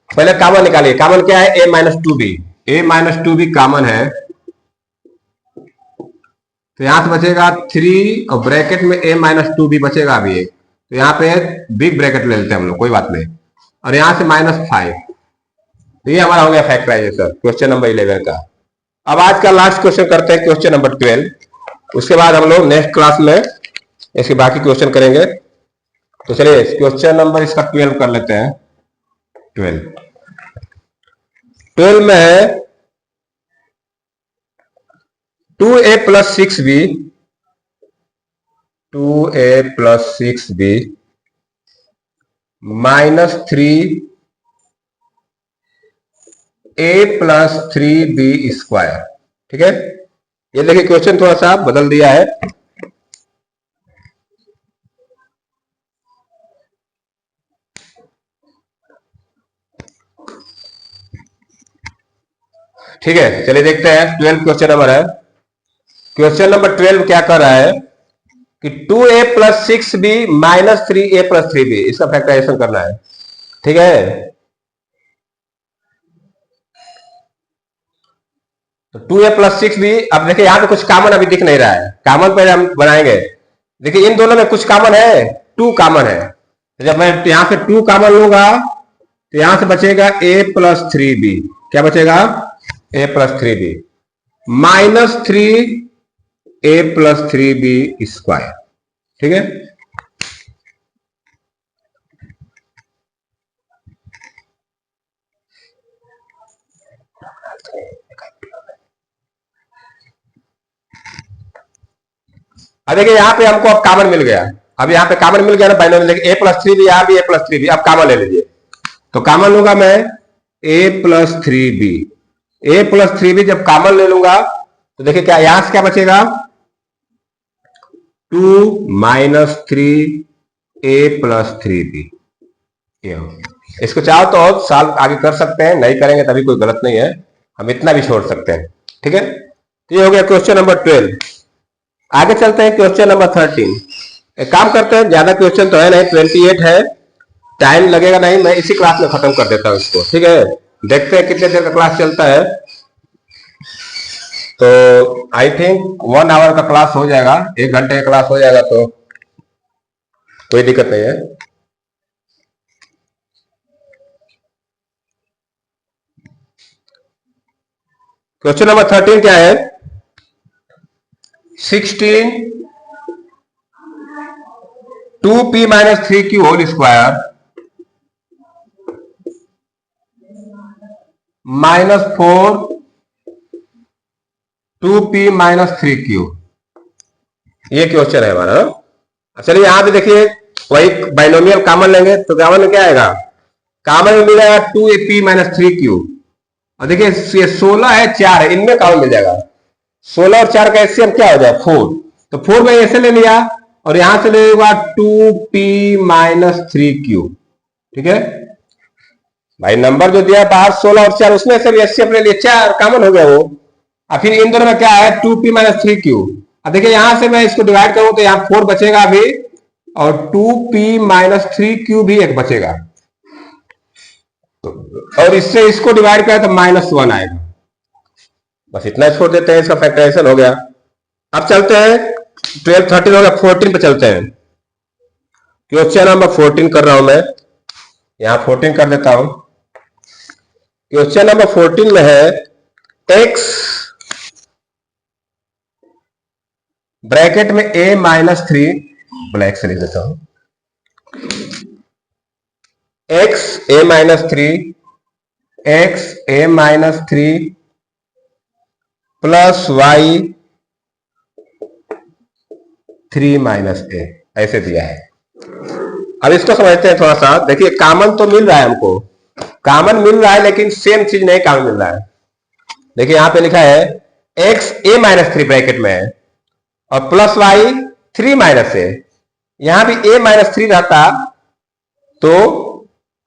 पहले कॉमन निकालिए। कॉमन क्या है, a minus 2b, a minus 2b common है, तो यहां से बचेगा 3 और ब्रैकेट में a माइनस 2b बचेगा अभी एक, तो यहां पे बिग ब्रैकेट ले लेते हैं हम लोग, कोई बात नहीं। और यहां से माइनस 5, तो ये हमारा हो गया फैक्टराइजेशन क्वेश्चन नंबर 11 का। अब आज का लास्ट क्वेश्चन करते हैं क्वेश्चन नंबर 12। उसके बाद हम लोग नेक्स्ट क्लास में इसके बाकी क्वेश्चन करेंगे। तो चलिए क्वेश्चन नंबर इसका 12 कर लेते हैं। 12 में है 2a plus 6b, 2a plus 6b minus 3a plus 3b square, ठीक है। ये देखिए क्वेश्चन थोड़ा सा बदल दिया है। ठीक है, चलिए देखते हैं 12 क्वेश्चन नंबर है। क्वेश्चन नंबर 12 क्या कर रहा है कि 2a plus 6b minus 3a plus 3b, इसका फैक्टराइजेशन करना है, ठीक है। तो 2a प्लस 6b, अब देखिए यहां पे कुछ कॉमन अभी दिख नहीं रहा है, कॉमन पहले हम बनाएंगे। देखिए इन दोनों में कुछ कॉमन है, 2 कॉमन है। तो जब मैं यहां से 2 कॉमन लूंगा तो यहां से बचेगा a प्लस 3b, क्या बचेगा, a plus 3b minus 3a plus 3b square, ठीक है। अब देखिए यहां पे हमको अब कॉमन मिल गया। अब यहां पे कॉमन मिल गया ना बाइनोमियल, देखिए a प्लस 3b, यहां भी a प्लस 3b, अब कॉमन ले लीजिए। तो कॉमन लूंगा मैं a plus 3b, a plus 3b जब कॉमन ले लूंगा तो देखिए क्या यहां से क्या बचेगा, 2 माइनस 3a प्लस 3b, ये हो। इसको चाहो तो और साल आगे कर सकते हैं, नहीं करेंगे तभी कोई गलत नहीं है, हम इतना भी छोड़ सकते हैं। ठीक है, तो ये हो गया क्वेश्चन नंबर 12। आगे चलते हैं क्वेश्चन नंबर 13। एक काम करते हैं, ज्यादा क्वेश्चन तो है नहीं, 28 है, टाइम लगेगा नहीं, मैं इसी क्लास में खत्म कर देता हूं इसको। ठीक है, देखते हैं कितने देर का क्लास चलता है। तो आई थिंक 1 आवर का क्लास हो जाएगा, 1 घंटे का क्लास हो जाएगा, तो कोई दिक्कत नहीं है। क्वेश्चन नंबर 13 क्या है? 16 2p - 3q whole square -4 2p - 3q, ये क्वेश्चन है हमारा। चलिए यहां पे देखिए, वही बाइनोमियल कॉमन लेंगे तो कॉमन में क्या आएगा? कॉमन में मिलेगा 2p - 3q। और देखिए ये 16 है, 4 है, इनमें कॉमन मिल जाएगा। 16 और 4 का एलसीएम क्या हो जाए? 4। तो 4 में ऐसे ले लिया और यहां से ले लेगा 2p - 3q। ठीक है भाई, नंबर जो दिया बाहर 16 और 4, उसमें से भी एचसीएफ ले लिया, 4 कॉमन हो गया वो। और फिर इन दोनों में क्या है? 2p - 3q। अब देखिए यहां से मैं इसको डिवाइड करूं तो यहां 4 बचेगा अभी, और 2p - 3q भी एक बचेगा, और इससे इसको डिवाइड करें तो -1 आएगा। बस इतना छोड़ देते हैं, इसका फैक्टराइजेशन हो गया। अब चलते हैं 12 13 हो गया, 14 पे चलते हैं। क्वेश्चन नंबर 14 कर रहा हूं मैं, यहां 14 कर देता हूं। क्वेश्चन नंबर 14 में है x ब्रैकेट में a - 3, ब्लैक से लिख देता हूं, x a - 3 x a - 3 plus y 3 - a, ऐसे दिया है। अब इसको समझते हैं थोड़ा सा। देखिए कॉमन तो मिल रहा है हमको, कॉमन मिल रहा है, लेकिन सेम चीज नहीं कॉमन मिल रहा है। देखिए यहां पे लिखा है x a - 3 ब्रैकेट में है, और प्लस y 3 - a। यहां भी a - 3 रहता तो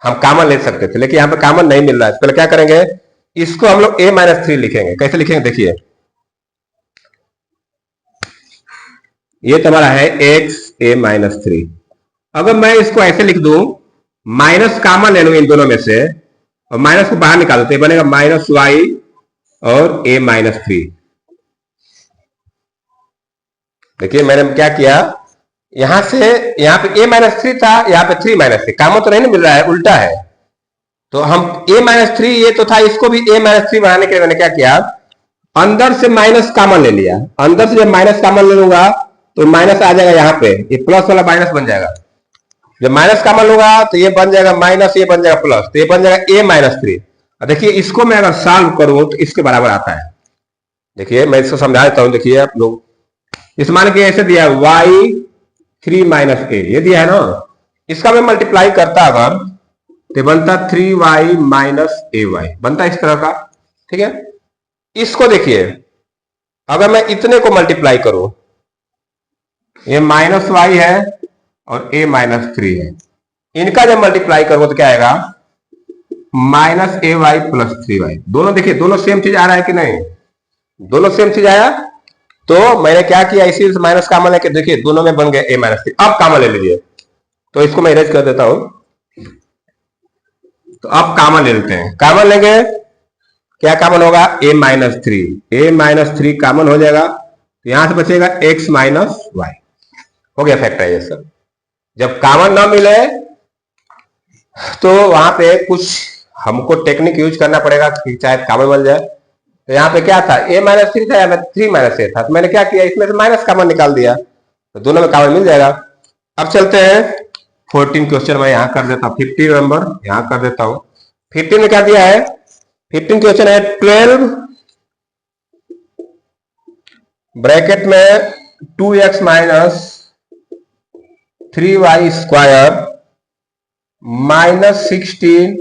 हम कॉमन ले सकते थे, लेकिन यहां पे कॉमन नहीं मिल रहा है। पहले क्या करेंगे, इसको हम लोग a - 3 लिखेंगे। कैसे लिखेंगे देखिए, ये तुम्हारा है x a - 3। अगर मैं इसको ऐसे लिख दूं, माइनस कॉमन ले लूं इन दोनों में से, और माइनस को बाहर निकाल दो, बनेगा -y और a - 3। देखिए मैंने क्या किया, यहां से यहां पे a - 3 था, यहां पे 3 - 3, कॉमन तो नहीं ना मिल रहा है, उल्टा है। तो हम a - 3 ये तो था, इसको भी a - 3 बनाने के लिए मैंने क्या किया, अंदर से माइनस कॉमन ले लिया। अंदर से जब माइनस कॉमन ले लूंगा तो माइनस आ जाएगा, यहाँ पे ये प्लस वाला माइनस बन जाएगा। जब माइनस कॉमन लूंगा तो ये बन जाएगा माइनस, ये बन जाएगा प्लस, तो ये बन जाएगा a - 3। देखिए इसको मैं अगर सॉल्व करूं तो इसके बराबर आता है। देखिए मैं इसको समझा देता हूं, देखिए आप लोग, इस मान के ऐसे दिया y 3 - a, ये दिया है ना, इसका मैं मल्टीप्लाई करता अगर तो बनता 3y - ay, बनता इस तरह का। ठीक है, इसको देखिए अगर मैं इतने को मल्टीप्लाई करूं, ये -y है और a - 3 है, इनका जब मल्टीप्लाई करूंगा तो क्या आएगा, -ay + 3y। दोनों देखिए, दोनों सेम चीज आ रहा है कि नहीं, दोनों सेम चीज आया। तो मैंने क्या किया, इसी माइनस कॉमन लेके देखिए दोनों में बन गए a - 3। अब कॉमन ले लीजिए, तो इसको मैं इरेज कर देता हूं। तो अब कॉमन ले लेते हैं, कॉमन लेंगे क्या कॉमन होगा, a - 3, a - 3 कॉमन हो जाएगा, तो यहां से बचेगा x - y। हो गया फैक्टराइजेशन। जब कॉमन ना मिले तो वहां पे कुछ हमको टेक्निक यूज करना पड़ेगा कि चाहे कॉमन बन जाए। तो यहाँ पे क्या था, a - 3 था या 3 - a था, तो मैंने क्या किया, इसमें से माइनस कॉमन निकाल दिया, तो दोनों में कॉमन मिल जाएगा। अब चलते हैं 14 क्वेश्चन में, यहां कर देता हूं 50 नंबर, यहां कर देता हूं। 15 में क्या दिया है, 15 क्वेश्चन है 12 ब्रैकेट में 2x - 3y square -16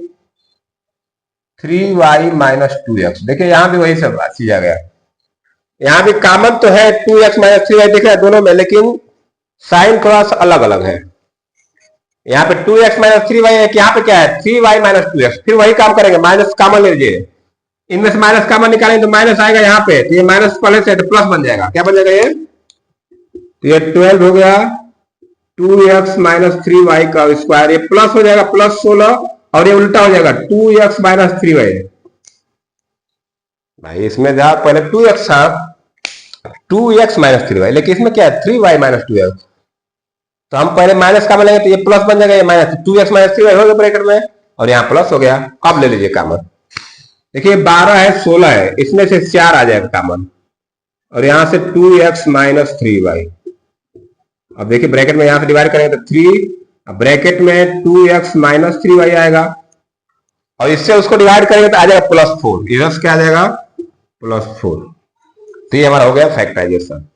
3y - 2x। देखिए यहां भी वही सब चीज आ गया, यहां भी कॉमन तो है 2x - 3y दिख रहा है दोनों में, लेकिन साइन थोड़ा सा अलग अलग है। यहाँ पे 2x माइनस 3y है, यहाँ पे क्या है 3y माइनस 2x। फिर वही काम करेंगे, माइनस कॉमन लीजिए, इनमें से माइनस कॉमन निकालेंगे तो माइनस आएगा यहाँ पे, तो ये माइनस पहले से तो प्लस बन जाएगा। क्या बन जाएगा ये? तो ये 12 हो गया 2x माइनस 3y का स्क्वायर, ये प्लस हो जाएगा प्लस 16, और ये उल्टा हो जाएगा 2x माइनस 3y। भाई इसमें जहां पहले 2x था 2x माइनस 3y, लेकिन इसमें क्या है 3y माइनस 2x, तो हम पहले माइनस कॉमन लेंगे तो ये प्लस बन जाएगा, ये माइनस 2x माइनस 3y हो गया ब्रैकेट में, और यहाँ प्लस हो गया। अब ले लीजिए कॉमन, देखिए 12 है 16 है, इसमें से 4 आ जाएगा कॉमन, और यहां से 2x माइनस 3y। अब देखिए ब्रैकेट में यहां से डिवाइड करेंगे तो 3, अब ब्रैकेट में 2x माइनस 3y आएगा, और इससे उसको डिवाइड करेंगे तो आ जाएगा प्लस 4, इधर से क्या आ जाएगा प्लस 4। तो ये हमारा हो गया फैक्टराइजेशन।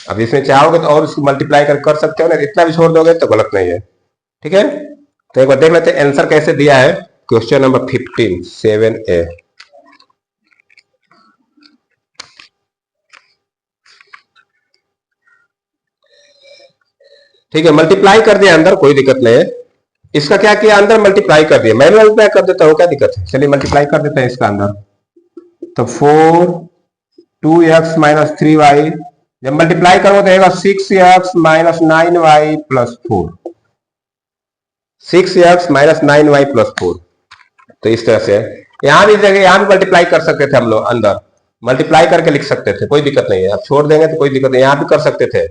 अब इसमें चाहोगे तो और उसको मल्टीप्लाई कर सकते हो ना, इतना भी छोड़ दोगे तो गलत नहीं है। ठीक है, तो एक बार देख लेते हैं आंसर कैसे दिया है। Question number 15 7A। ठीक है, मल्टीप्लाई कर दिया अंदर, कोई दिक्कत नहीं है। इसका क्या किया, अंदर मल्टीप्लाई कर दिया, मैं मल्टीप्लाई कर देता हूँ, क्या दिक्कत है। चलिए मल्टीप्लाई कर देते हैं इसका अंदर, तो 4 2x माइनस 3y, जब मल्टीप्लाई करो तो आएगा 6x minus 9y plus 4, 6x minus 9y plus 4। तो इस तरह से यहां भी जगह यहां भी मल्टीप्लाई कर सकते थे हम लोग, अंदर मल्टीप्लाई करके लिख सकते थे, कोई दिक्कत नहीं है। अब छोड़ देंगे तो कोई दिक्कत नहीं, यहां भी कर सकते थे।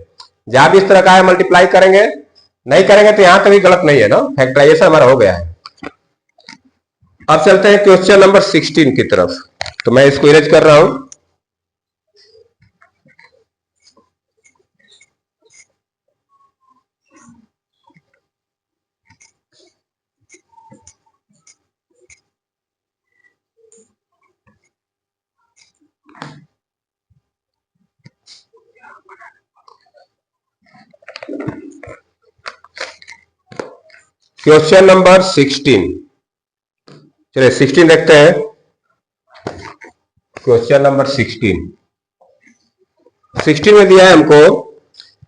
जहां भी इस तरह का है मल्टीप्लाई करेंगे, नहीं करेंगे तो यहां कभी गलत नहीं है ना, फैक्टराइजेशन हमारा हो गया है। अब चलते हैं क्वेश्चन नंबर 16 की तरफ, तो मैं इसको इरेज कर रहा हूं। क्वेश्चन नंबर 16, चलिए 16 देखते हैं। क्वेश्चन नंबर 16 में दिया है हमको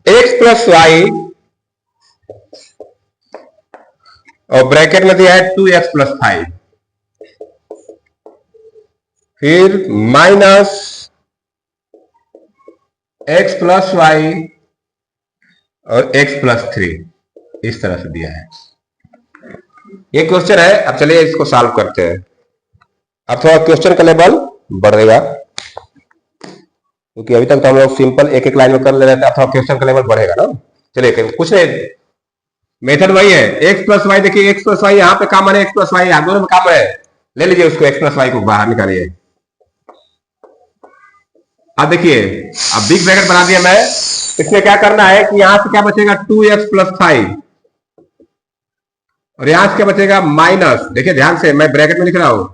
x प्लस वाई, और ब्रैकेट में दिया है 2x प्लस 5, फिर माइनस x प्लस वाई और x प्लस 3, इस तरह से दिया है। ये क्वेश्चन है। अब चलिए इसको सॉल्व करते हैं। अब थोड़ा क्वेश्चन का लेवल बढ़ेगा, क्योंकि अभी तक तो हम लोग सिंपल एक एक लाइन में कर ले रहे थे, अब थोड़ा क्वेश्चन का लेवल बढ़ेगा ना। चलिए कुछ नहीं, मेथड वही है, एक्स प्लस वाई। देखिए एक्स प्लस वाई यहाँ पे कॉमन है, एक्स प्लस वाई दोनों में कॉमन है, ले लीजिए उसको, एक्स प्लस वाई को बाहर निकालिए। अब देखिए, अब बिग ब्रैकेट बना दिया मैं। इसमें क्या करना है कि यहां से क्या बचेगा 2x प्लस 5, और यहां से क्या बचेगा माइनस, देखिए ध्यान से मैं ब्रैकेट में लिख रहा हूं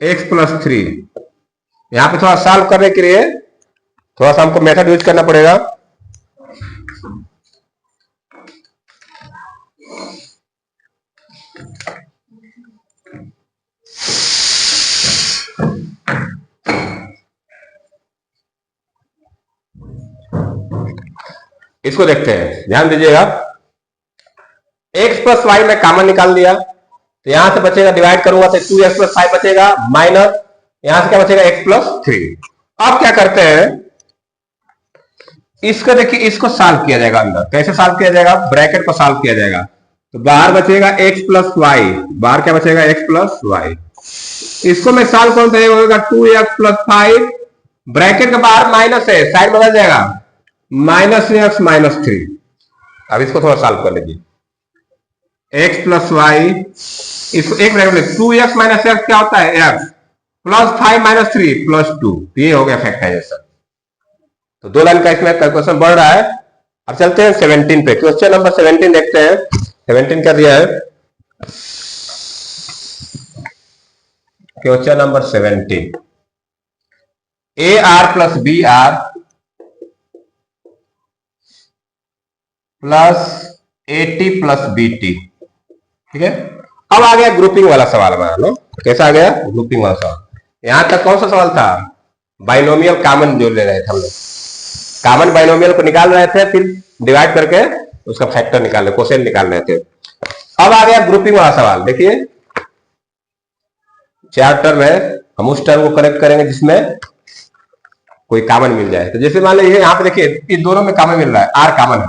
x प्लस 3। यहां पे थोड़ा सॉल्व करने के लिए थोड़ा सा हमको मेथड यूज करना पड़ेगा। इसको देखते हैं, ध्यान दीजिएगा। x प्लस वाई में कॉमन निकाल दिया, तो यहां से बचेगा, डिवाइड करूंगा तो 2x प्लस 5 बचेगा, माइनस यहां से क्या बचेगा x प्लस 3। अब क्या करते हैं, इसको देखिए, इसको सॉल्व किया जाएगा अंदर। कैसे सॉल्व किया जाएगा, ब्रैकेट को सॉल्व किया जाएगा, तो बाहर बचेगा x प्लस वाई, बाहर क्या बचेगा x प्लस वाई। इसको मैं सॉल्व करूं तो ये होगा 2x प्लस 5, ब्रैकेट के बाहर माइनस है, साइड बदल जाएगा माइनस x माइनस 3। अब इसको थोड़ा सॉल्व कर लीजिए, x प्लस वाई, इसको एक ब्रैकेट में 2x माइनस x क्या होता है x प्लस 5 माइनस 3 प्लस 2, ये हो गया फैक्टराइजेशन। तो दो लाइन का इसमें कैलकुलेशन बढ़ रहा है। अब चलते हैं 17 पे, क्वेश्चन नंबर 17 देखते हैं। 17 क्या दिया है, question number 17, a r plus b r plus a t plus b t. ठीक है, अब आ गया ग्रुपिंग वाला सवाल हमारा लो। कैसा आ गया, ग्रुपिंग वाला सवाल। यहां तक कौन सा सवाल था, बाइनोमियल कॉमन जो ले रहे थे हम लोग, कॉमन बाइनोमियल को निकाल रहे थे, फिर डिवाइड करके उसका फैक्टर निकालने, कोसेंट निकाल रहे थे। अब आ गया ग्रुपिंग वाला सवाल। देखिए 4 टर्म है, हम उस टर्म को करेक्ट करेंगे जिसमें कोई कॉमन मिल जाए। तो जैसे मान लीजिए यहाँ पे देखिए इन दोनों में कॉमन मिल रहा है, आर कॉमन है,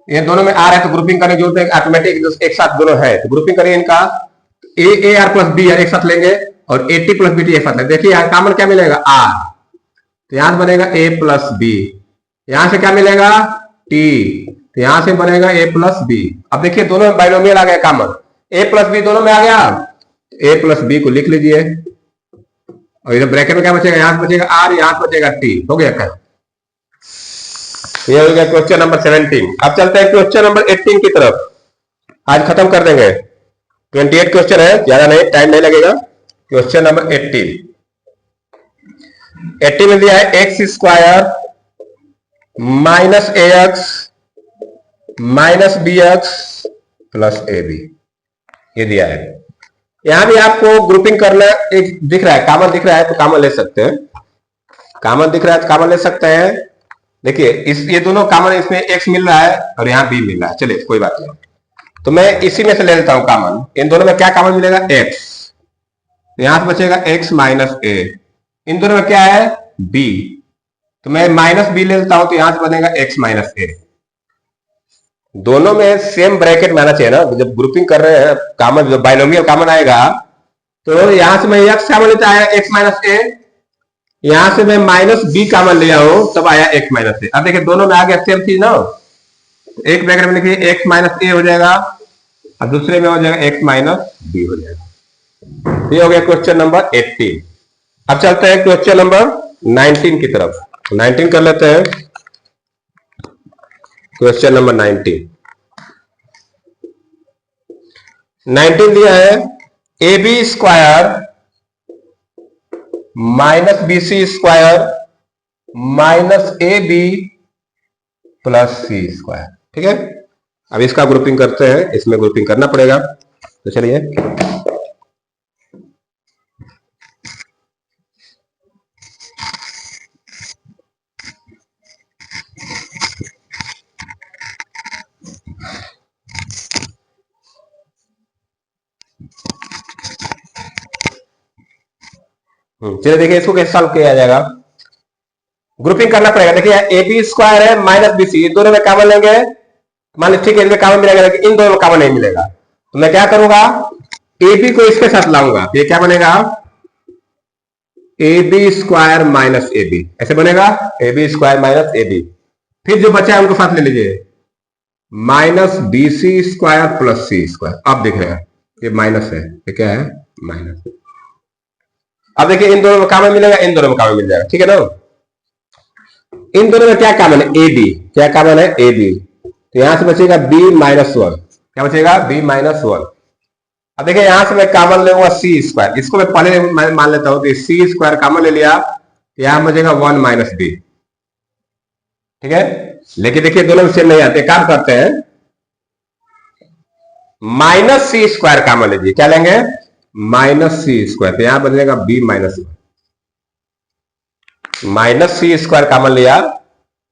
ये दोनों में आर है, तो ग्रुपिंग करने की जरूरत है, ऑटोमेटिक एक साथ दोनों है, तो ग्रुपिंग करेंगे इनका a r plus b r एक साथ लेंगे और a t plus b t एक साथ लेंगे। देखिए यहाँ कॉमन क्या मिलेगा, आर, तो यहां से बनेगा ए प्लस बी, यहां से क्या मिलेगा टी, तो यहां से बनेगा ए प्लस बी। अब देखिए दोनों में बाइनोमियल आ गया कॉमन, ए प्लस बी दोनों में आ गया, ए प्लस बी को लिख लीजिए और इधर ब्रैकेट में क्या बचेगा, यहां से बचेगा आर, यहां से बचेगा टी, हो गया क्या। ये हो गया क्वेश्चन नंबर 17। अब चलते हैं क्वेश्चन नंबर 18 की तरफ, आज खत्म कर देंगे। 28 क्वेश्चन है, ज्यादा नहीं, टाइम नहीं लगेगा। क्वेश्चन नंबर 18 में दिया है x square minus a x minus b x plus a b, ये दिया है। यहां भी आपको ग्रुपिंग करना एक दिख रहा है, कॉमन दिख रहा है तो कॉमन ले सकते हैं, कॉमन दिख रहा है तो कॉमन ले सकते हैं। देखिए ये दोनों कॉमन, इसमें एक्स मिल रहा है और यहां बी मिल रहा है, चलिए कोई बात नहीं, तो मैं इसी में से ले लेता हूं कॉमन। इन दोनों में क्या कॉमन मिलेगा, एक्स, यहां से बचेगा एक्स माइनस ए, इन दोनों में क्या है बी, तो मैं माइनस बी ले लेता हूं, तो यहां से बनेगा एक्स माइनस ए। दोनों में सेम ब्रैकेट में आना चाहिए ना, जब ग्रुपिंग कर रहे हैं कॉमन, जब बाइनोमियल कॉमन आएगा तो यहां से मैं एक्स कॉमन लेता आया एक्स माइनस ए, यहां से मैं माइनस बी कॉमन ले आऊं तब आया एक्स माइनस ए। अब देखिए दोनों में आ गया सेम चीज ना, एक ब्रैकेट में लिखिए एक्स माइनस ए हो जाएगा और दूसरे में हो जाएगा एक्स माइनस बी हो जाएगा। ये हो गया क्वेश्चन नंबर 18। अब चलते हैं क्वेश्चन नंबर 19 की तरफ, 19 कर लेते हैं। क्वेश्चन नंबर 19 दिया है a b square minus b c square minus a b plus c square, ठीक है। अब इसका ग्रुपिंग करते हैं, इसमें ग्रुपिंग करना पड़ेगा, तो चलिए चलिए देखिए इसको कैसे सॉल्व किया जाएगा, ग्रुपिंग करना पड़ेगा। देखिए ए बी स्क्वायर है माइनस बी सी, दोनों में कॉमन लेंगे, मान लीजिए ठीक है इनमें कॉमन मिलेगा लेकिन इन दोनों में कॉमन नहीं मिलेगा, तो मैं क्या करूंगा ए बी को इसके साथ लाऊंगा, तो ये क्या बनेगा a b square minus a b, ऐसे बनेगा a b square minus a b. फिर जो बचा है उनको साथ ले लीजिए, minus b c square plus c square. अब देख रहे हैं ये माइनस है, ये क्या है माइनस। अब देखिए इन दोनों में कॉमन मिलेगा, इन दोनों में कॉमन मिल जाएगा, ठीक है ना। इन दोनों में क्या कॉमन है, ए बी, क्या कॉमन है ए बी, तो यहां से बचेगा बी माइनस वन, क्या बचेगा बी माइनस वन। अब देखिए यहां से मैं कॉमन लूंगा सी स्क्वायर, इसको मैं पहले मान लेता हूं, तो सी स्क्वायर कॉमन ले लिया, तो यहां बचेगा वन माइनस बी, ठीक है। लेकिन देखिए दोनों में सेम नहीं आते, काम करते हैं माइनस सी स्क्वायर कॉमन लीजिए, क्या लेंगे माइनस सी स्क्वायर, तो यहां बनेगा B minus one, minus c square common लिया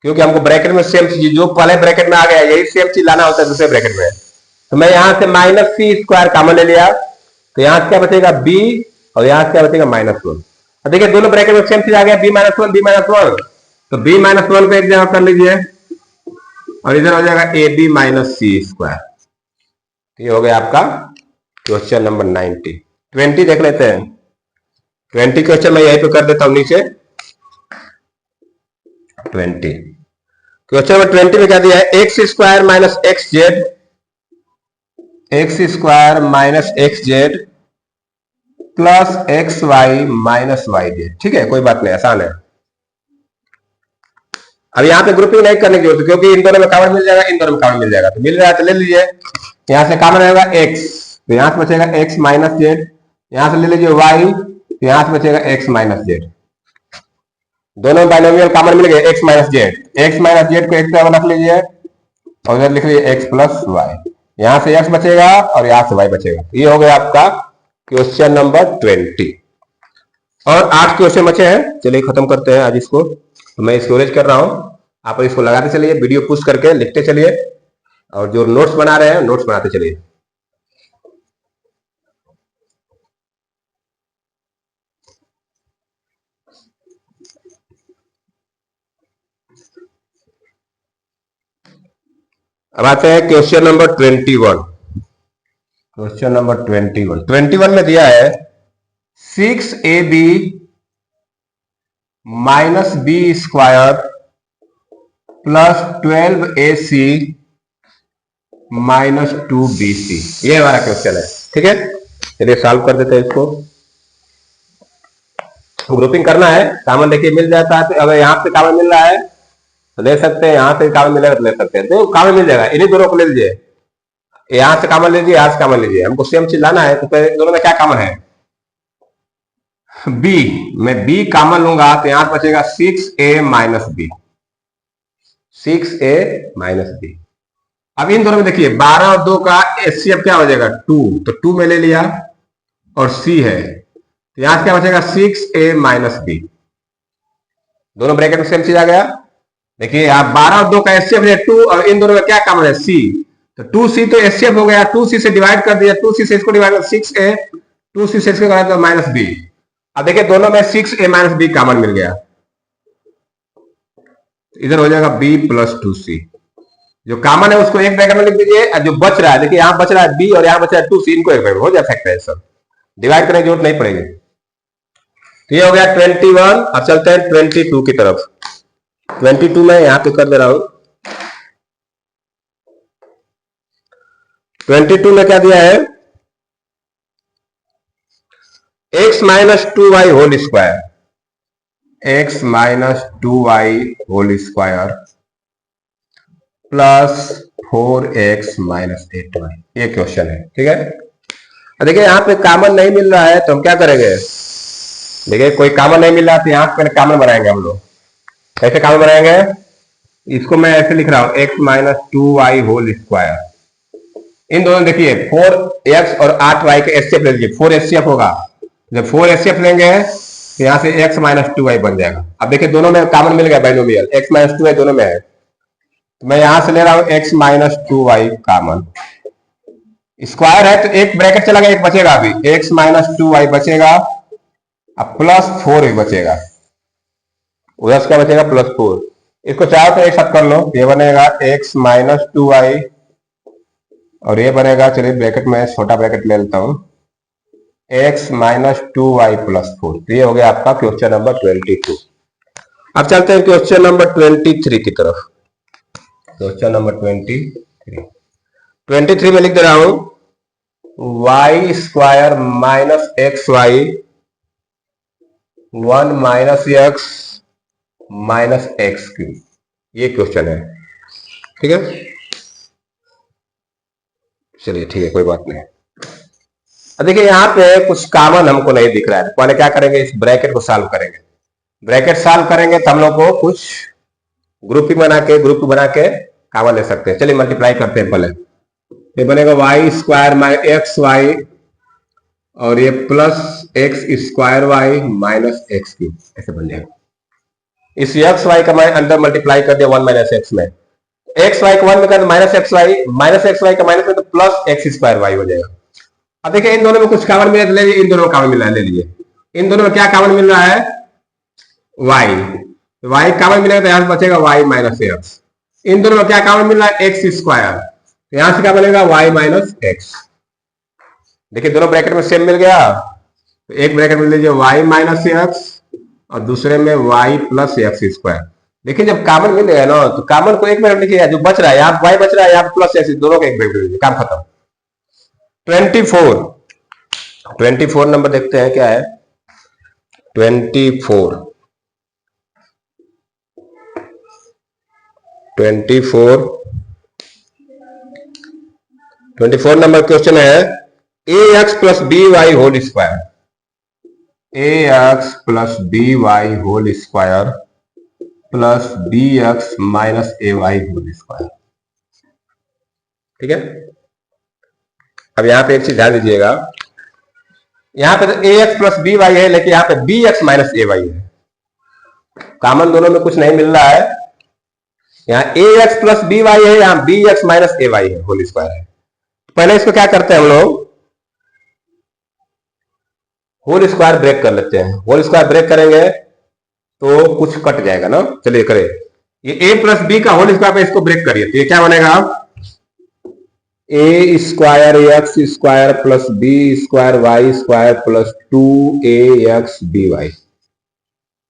क्योंकि हमको ब्रैकेट में सेम चीज जो पहले ब्रैकेट में आ गया यही सेम चीज लाना होता है दूसरे ब्रैकेट में, तो मैं यहां से माइनस सी स्क्वायर कॉमन ले लिया, तो यहां से क्या बचेगा बी और यहां से क्या बचेगा माइनस वन। अब देखिए दोनों ब्रैकेट में सेम चीज आ गया b minus one, b minus one, तो बी माइनस वन को एक जगह कर लीजिए और इधर हो जाएगा a b minus c square. ये हो गया आपका क्वेश्चन नंबर 90। 20 देख लेते हैं, 20 क्वेश्चन मैं यहीं पे कर देता हूं नीचे। 20 क्वेश्चन नंबर 20 में क्या दिया है, x square minus x z, x square minus x z plus x y minus y z, ठीक है कोई बात नहीं, आसान है। अब यहां पे ग्रुपिंग नहीं करने की जरूरत क्योंकि इन दोनों में कॉमन मिल जाएगा, इन दोनों में कॉमन मिल जाएगा, तो मिल रहा है तो ले लीजिए। यहां से कॉमन रहेगा एक्स, तो यहां से बचेगा एक्स माइनस जेड, यहां से ले लीजिए वाई, तो यहां से बचेगा एक्स माइनस जेड। दोनों बाइनोमियल कॉमन मिल गए x minus Z, x minus Z को एक तरफ रख लीजिए और इधर लिख लीजिए एक्स प्लस वाई, यहां से एक्स बचेगा और यहां से वाई बचेगा। ये हो गया आपका क्वेश्चन नंबर 20 और 8 क्वेश्चन बचे हैं, चलिए खत्म करते हैं आज इसको। तो मैं स्टोरेज कर रहा हूं, आप इसको लगाते चलिए, वीडियो पुश करके लिखते चलिए, और जो नोट्स बना रहे हैं नोट्स बनाते चलिए। अब आते हैं क्वेश्चन नंबर 21। क्वेश्चन नंबर 21 में दिया है 6ab minus b square plus 12ac minus 2bc, ये हमारा क्वेश्चन है। ठीक है, चलिए सॉल्व कर देते हैं इसको। ग्रुपिंग करना है, कॉमन देखिए मिल जाता है। अगर यहाँ से कॉमन मिल रहा है तो ले सकते हैं, यहाँ से कॉमन मिलेगा तो ले सकते हैं। तो कॉमन मिल जाएगा, इन्हीं दोनों को ले लीजिए। यहां से कॉमन लीजिए, यहां से कॉमन लीजिए, हमको सेम चीज लाना है। तो पहले दोनों में क्या कॉमन है? बी, मैं बी कॉमन लूंगा तो यहां बचेगा 6a minus B, 6a minus B. अब इन दोनों में देखिए 12 और 2 का एचसीएफ क्या बचेगा? 2, तो 2 में ले लिया और सी है तो यहां से क्या बचेगा? 6a minus b. दोनों ब्रैकेट में सेम चीज आ गया। देखिए आप 12 और 2 का एचसीएफ है 2, और इन दोनों में क्या कॉमन है? सी, तो 2c तो एचसीएफ हो गया, 2c से डिवाइड कर दिया, 2c से इसको डिवाइड कर 6a, 2c से इसको डिवाइड कर माइनस बी। अब देखिए दोनों में 6a माइनस बी कॉमन मिल गया, इधर हो जाएगा b प्लस 2c। जो कॉमन है उसको एक ब्रैकेट में लिख दीजिए, और जो बच रहा है देखिए यहां बच रहा है b और यहां बच रहा है 2c, इनको एक ब्रैकेट हो जा सकता है, सब डिवाइड करने की जरूरत नहीं पड़ेगी। तो ये हो गया 21। अब चलते हैं 22 की तरफ। 22 में यहां पे कर दे रहा हूं। 22 में क्या दिया है? x minus 2y whole square, x minus 2y whole square plus 4x minus 8y, ये क्वेश्चन है। ठीक है, देखिए यहां पे कॉमन नहीं मिल रहा है तो हम क्या करेंगे? देखिए कोई कॉमन नहीं मिल रहा तो यहां पे कॉमन बनाएंगे हम लोग। कैसे कॉमन बनाएंगे? इसको मैं ऐसे लिख रहा हूं, x minus 2y whole square. इन दोनों देखिए 4x और 8y के एचसीएफ ले लीजिए, 4 एचसीएफ होगा। जब 4 एचसीएफ लेंगे तो यहां से x माइनस 2y बन जाएगा। अब देखिए दोनों में कॉमन मिल गया, बाइनोमियल x माइनस 2y दोनों में है, तो मैं यहां से ले रहा हूं x minus 2y common. Square है तो एक ब्रैकेट चला गया, एक बचेगा अभी, x माइनस 2y बचेगा, अब प्लस 4 ही बचेगा, उधर से क्या बचेगा? प्लस 4। इसको चाहो तो एक साथ कर लो, ये बनेगा x माइनस 2y और ये बनेगा, चलिए ब्रैकेट में छोटा ब्रैकेट ले लेता हूं, x माइनस 2y प्लस 4। ये हो गया आपका क्वेश्चन नंबर 22। अब चलते हैं क्वेश्चन नंबर 23 की तरफ। क्वेश्चन नंबर 23 में लिख दे रहा हूं y square minus x y 1 minus x minus x cube, ये क्वेश्चन है। ठीक है, चलिए ठीक है, कोई बात नहीं। अब देखिए यहाँ पे कुछ कॉमन हमको नहीं दिख रहा है, पहले क्या करेंगे? इस ब्रैकेट को सॉल्व करेंगे। ब्रैकेट सॉल्व करेंगे तो हम लोग को कुछ ग्रुप बना के कॉमन ले सकते हैं। चलिए मल्टीप्लाई करते हैं पहले। ये बनेगा y square minus x y और ये plus x square y minus x cube, ऐसे बन जाएगा। इस एक्स वाई का मैं अंदर मल्टीप्लाई कर दिया 1 माइनस एक्स में, एक्स वाई का 1 में कर माइनस एक्स वाई का माइनस में तो प्लस एक्स स्क्वायर वाई हो जाएगा। अब देखिए इन दोनों में कुछ कॉमन मिला, ले लीजिए, इन दोनों में कॉमन मिला है, ले लीजिए। इन दोनों में क्या कॉमन मिल रहा है? वाई, वाई कॉमन मिलेगा तो यहां से बचेगा वाई माइनस एक्स। इन दोनों में क्या कॉमन मिल रहा है? एक्स स्क्वायर, तो यहां से क्या बनेगा? Y minus x. देखिए दोनों ब्रैकेट में सेम मिल गया, तो एक ब्रैकेट में लीजिए वाई माइनस एक्स और दूसरे में वाई प्लस एक्स स्क्वायर। देखिए जब कॉमन मिल गया ना तो कॉमन को एक ब्रैकेट लिखिए, जो बच रहा है यहाँ वाई बच रहा है, यहाँ प्लस एक्स, दोनों को एक ब्रैकेट लीजिए, काम खत्म। 24 नंबर देखते हैं क्या है। 24 नंबर क्वेश्चन है a x plus b y whole square, a x plus b y whole square plus b x minus a y whole square. ठीक है, अब यहां पे एक चीज ध्यान दीजिएगा, यहां पे तो ए एक्स प्लस बी वाई है, लेकिन यहां पे b x minus a Y है। कॉमन दोनों में कुछ नहीं मिल रहा है, यहाँ ए एक्स प्लस बी वाई है, यहाँ B x minus a Y है होल स्क्वायर है। पहले इसको क्या करते हैं हम लोग, होल स्क्वायर ब्रेक कर लेते हैं। होल स्क्वायर ब्रेक करेंगे तो कुछ कट जाएगा ना। चलिए करें, ये ए प्लस बी का होल स्क्वायर पे इसको ब्रेक करिए तो ये क्या बनेगा, a square x square plus b square y square plus 2ax b y.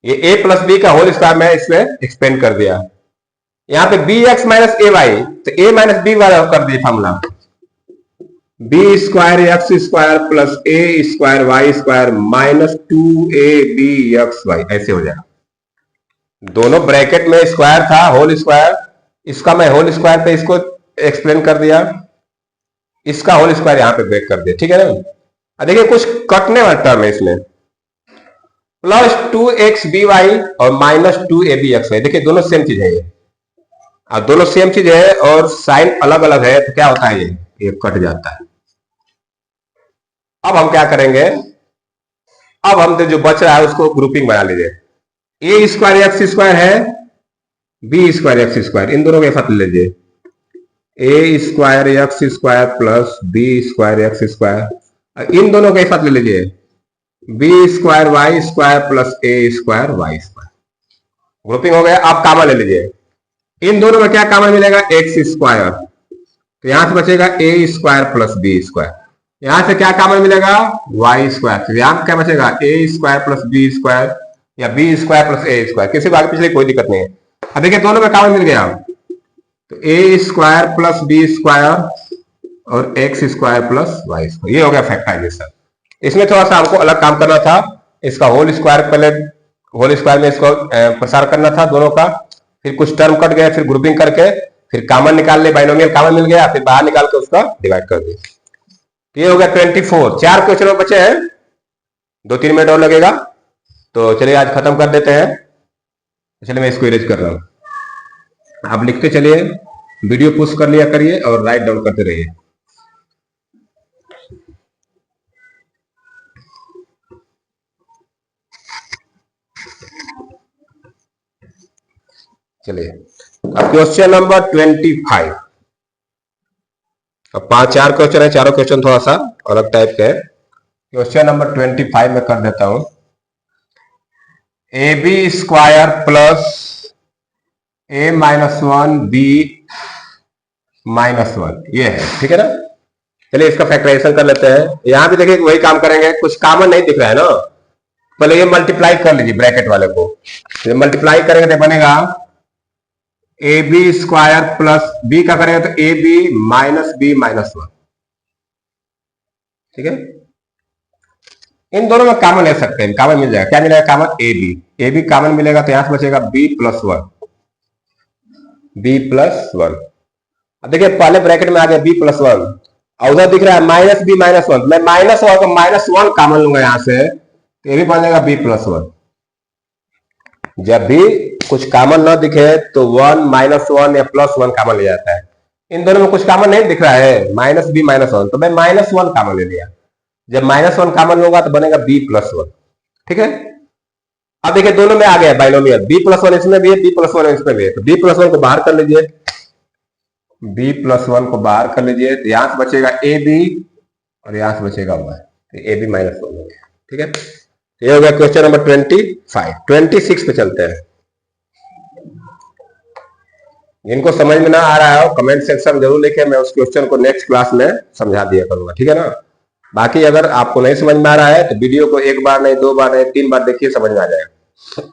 ये ए प्लस बी का होल स्क्वायर मैं इसमें एक्सपेंड कर दिया। यहां पे b x minus a y, तो ए माइनस बी वाई कर दिया formula, b square x square plus a square y square minus 2ab x Y, ऐसे हो जाएगा। दोनों ब्रैकेट में स्क्वायर था, होल स्क्वायर, इसका मैं होल स्क्वायर पे इसको एक्सप्लेन कर दिया, इसका होल स्क्वायर यहां पे ब्रेक कर दिया, ठीक है ना। देखिए कुछ कटने वाला टर्म है इसमें, प्लस 2x बी वाई और माइनस 2ab एक्स वाई। देखिए दोनों सेम चीज है ये, अब दोनों सेम चीज है और साइन अलग अलग है तो क्या होता है, ये कट जाता है। अब हम क्या करेंगे, अब हम जो बच रहा है उसको ग्रुपिंग बना लीजिए। ए स्क्वायर एक्स स्क्वायर है, बी स्क्वायर एक्स स्क्वायर, इन दोनों का फर्क ले लीजिए, a square x square plus b square x square, इन दोनों का फर्क ले लीजिए, b square y square plus a square y square. Grouping हो गया। आप कॉमन ले लीजिए, इन दोनों में क्या कॉमन मिलेगा, एक्स स्क्वायर, तो यहां से बचेगा ए स्क्वायर प्लस बी स्क्वायर, यहां से क्या कॉमन मिलेगा, वाई स्क्वायर, तो यहां क्या बचेगा, ए स्क्वायर प्लस बी स्क्वायर या B square plus a square, किसी को आगे पिछले कोई दिक्कत नहीं है। अब देखिए दोनों में कॉमन मिल गया, तो a square plus b square और x square plus y square, ये हो गया फैक्टराइजेशन। इसमें थोड़ा सा हमको अलग काम करना था, इसका होल स्क्वायर पहले होल स्क्वायर में इसको प्रसार करना था दोनों का, फिर कुछ टर्म कट गए, फिर ग्रुपिंग करके फिर कॉमन निकाल ले, बाइनोमियल कॉमन मिल गया, फिर बाहर निकाल के उसका डिवाइड कर दिया। ये हो गया 24। 4 क्वेश्चन बचे हैं, 2-3 मिनट और लगेगा, तो चलिए आज खत्म कर देते हैं। चलिए मैं इसको इरेज कर रहा हूं, आप लिखते चलिए, वीडियो पुश कर लिया करिए और राइट डाउन करते रहिए। चलिए अब क्वेश्चन नंबर 25, अब 5-4 क्वेश्चन है, चारों क्वेश्चन थोड़ा सा अलग टाइप के है। क्वेश्चन नंबर 25 में कर देता हूं, a b square plus a minus 1 b minus 1, ये है, ठीक है ना। चलिए इसका फैक्टराइजेशन कर लेते हैं। यहां भी देखिए वही काम करेंगे, कुछ कॉमन नहीं दिख रहा है ना, पहले ये मल्टीप्लाई कर लीजिए ब्रैकेट वाले को, मल्टीप्लाई करेंगे तो बनेगा a b square plus b का करेंगे तो a b minus b minus 1, ठीक है। इन दोनों में कॉमन ले सकते हैं, कॉमन मिल जाएगा, क्या मिलेगा कॉमन, ए बी कॉमन मिलेगा तो यहां से बचेगा बी प्लस 1, बी प्लस 1। अब देखिए पहले ब्रैकेट में आ गया बी प्लस 1 और उधर दिख रहा है माइनस बी माइनस 1, मैं माइनस 1 को माइनस 1 कॉमन लूंगा यहां से, तो ये भी बन जाएगा बी प्लस 1। जब भी कुछ कॉमन ना दिखे तो 1 माइनस 1 या प्लस 1 कॉमन ले जाता है। इन दोनों में कुछ कॉमन नहीं दिख रहा है, माइनस बी माइनस 1, तो मैं माइनस 1 कॉमन ले लिया। जब माइनस 1 कॉमन होगा तो बनेगा बी प्लस 1, ठीक है। अब देखिए दोनों में आ गया बाइनोमियल, बी प्लस 1 इसमें भी है, बी प्लस 1 इसमें भी है, तो बी प्लस 1 को बाहर कर लीजिए, बी प्लस 1 को बाहर कर लीजिए, तो यहां से बचेगा ए बी और यहां से बचेगा वाई, तो ए बी माइनस 1 हो गया, ठीक है। ये हो गया क्वेश्चन नंबर 25। 26 पे चलते हैं। जिनको समझ में ना आ रहा है कमेंट सेक्शन में जरूर लिखे, मैं उस क्वेश्चन को नेक्स्ट क्लास में समझा दिया करूंगा, ठीक है ना। बाकी अगर आपको नहीं समझ में आ रहा है तो वीडियो को 1 बार नहीं, 2 बार नहीं, 3 बार देखिए, समझ में आ जाएगा।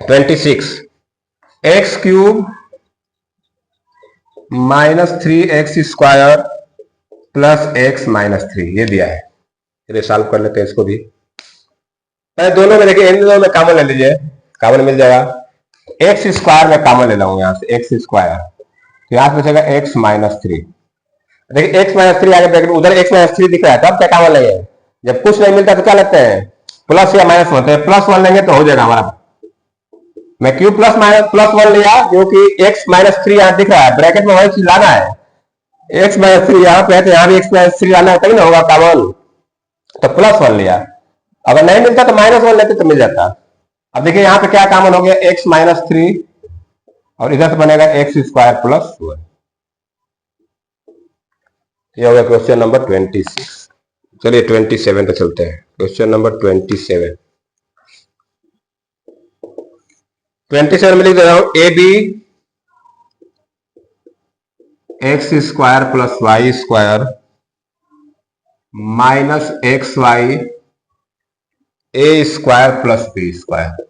26, x cube minus 3x square plus x minus 3, ये दिया है। चलिए सॉल्व कर लेते हैं इसको भी। दोनों में देखिए, इन दोनों में कॉमन ले लीजिए, कॉमन मिल जाएगा। एक्स स्क्वायर में कॉमन ले लाऊंगा यहां से, एक्स स्क्वायर, तो यहां से बचेगा एक्स माइनस 3। देखिए एक्स माइनस 3 आगे ब्रैकेट, उधर एक्स माइनस 3 दिख रहा है, तो अब क्या कॉमन लेंगे, जब कुछ नहीं मिलता तो क्या लगता है, प्लस या माइनस 1, तो प्लस 1 लेंगे तो हो जाएगा हमारा। मैं क्यों प्लस 1 लिया, क्योंकि एक्स माइनस 3 यहां दिख रहा है, ब्रैकेट में वही चीज लाना है, एक्स माइनस 3 यहाँ पे है तो यहाँ भी एक्स माइनस 3 लाना है, तभी ना होगा कॉमन, तो प्लस 1 लिया। अगर नहीं मिलता तो माइनस 1 लेते तो मिल जाता। अब देखिए यहाँ पे क्या कॉमन हो गया, एक्स माइनस 3 और इधर से बनेगा एक्स स्क्वायर प्लस 1। यह हो गया क्वेश्चन नंबर 26। चलिए 27 पे चलते हैं। क्वेश्चन नंबर 27 में लिख दे रहा हूं a b x square plus y square minus x y a square plus b square.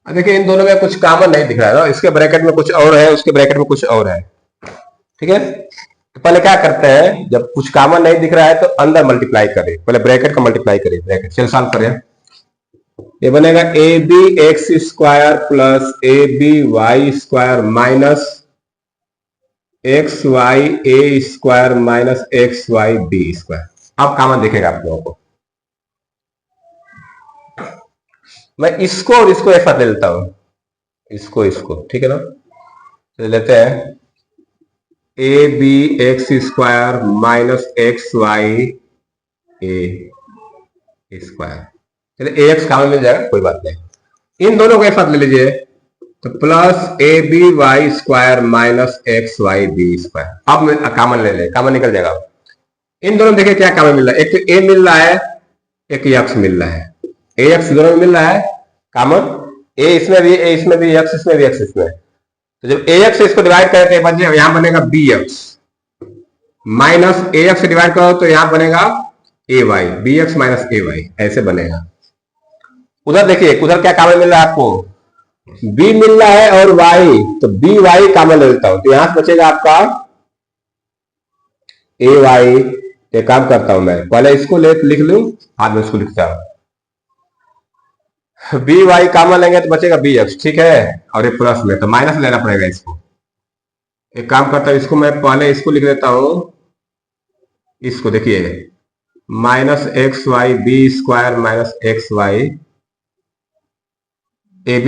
देखिए इन दोनों में कुछ कॉमन नहीं दिख रहा है ना, इसके ब्रैकेट में कुछ और है, उसके ब्रैकेट में कुछ और है। ठीक है, तो पहले क्या करते हैं, जब कुछ कॉमन नहीं दिख रहा है तो अंदर मल्टीप्लाई करें, पहले ब्रैकेट का मल्टीप्लाई करें। ब्रैकेट चल सॉल्व करें। ये बनेगा a b x square plus a b y square minus x y a square minus x y b square. अब कॉमन दिखेगा आप लोगों को। मैं इसको और इसको एक साथ ले लेता हूं, इसको ठीक है ना। तो लेते हैं a b x square minus x y a square. चलिए ए एक्स कॉमन मिल जाएगा, कोई बात नहीं। इन दोनों को एक साथ ले लीजिए, तो plus a b y square minus x y b square. अब कॉमन ले ले, कॉमन निकल जाएगा। इन दोनों में देखिए क्या कॉमन मिल रहा है, एक तो ए मिल रहा है, एक एक्स मिल रहा है। ए एक्स दोनों में मिल रहा है कॉमन, ए इसमें भी, ए इसमें भी, एक्स इसमें भी, एक्स इसमें। तो जब ए एक्स इसको डिवाइड करते हैं यहां बनेगा B x minus a x से डिवाइड करो तो यहां बनेगा ए Y, B x minus a Y, ऐसे बनेगा। उधर देखिए, उधर क्या कॉमन मिल रहा है आपको, बी मिल रहा है और वाई, तो बी वाई कॉमन ले लेता हूं, तो यहां से बचेगा आपका ए वाई। एक काम करता हूं मैं, पहले इसको लिख लूं, बाद में इसको लिखता हूं। बी वाई कॉमन लेंगे तो बचेगा बी एक्स, ठीक है, और ये प्लस में तो माइनस लेना पड़ेगा इसको। एक काम करता हूं, इसको मैं पहले इसको लिख देता हूं, इसको देखिए minus x y b square minus x y a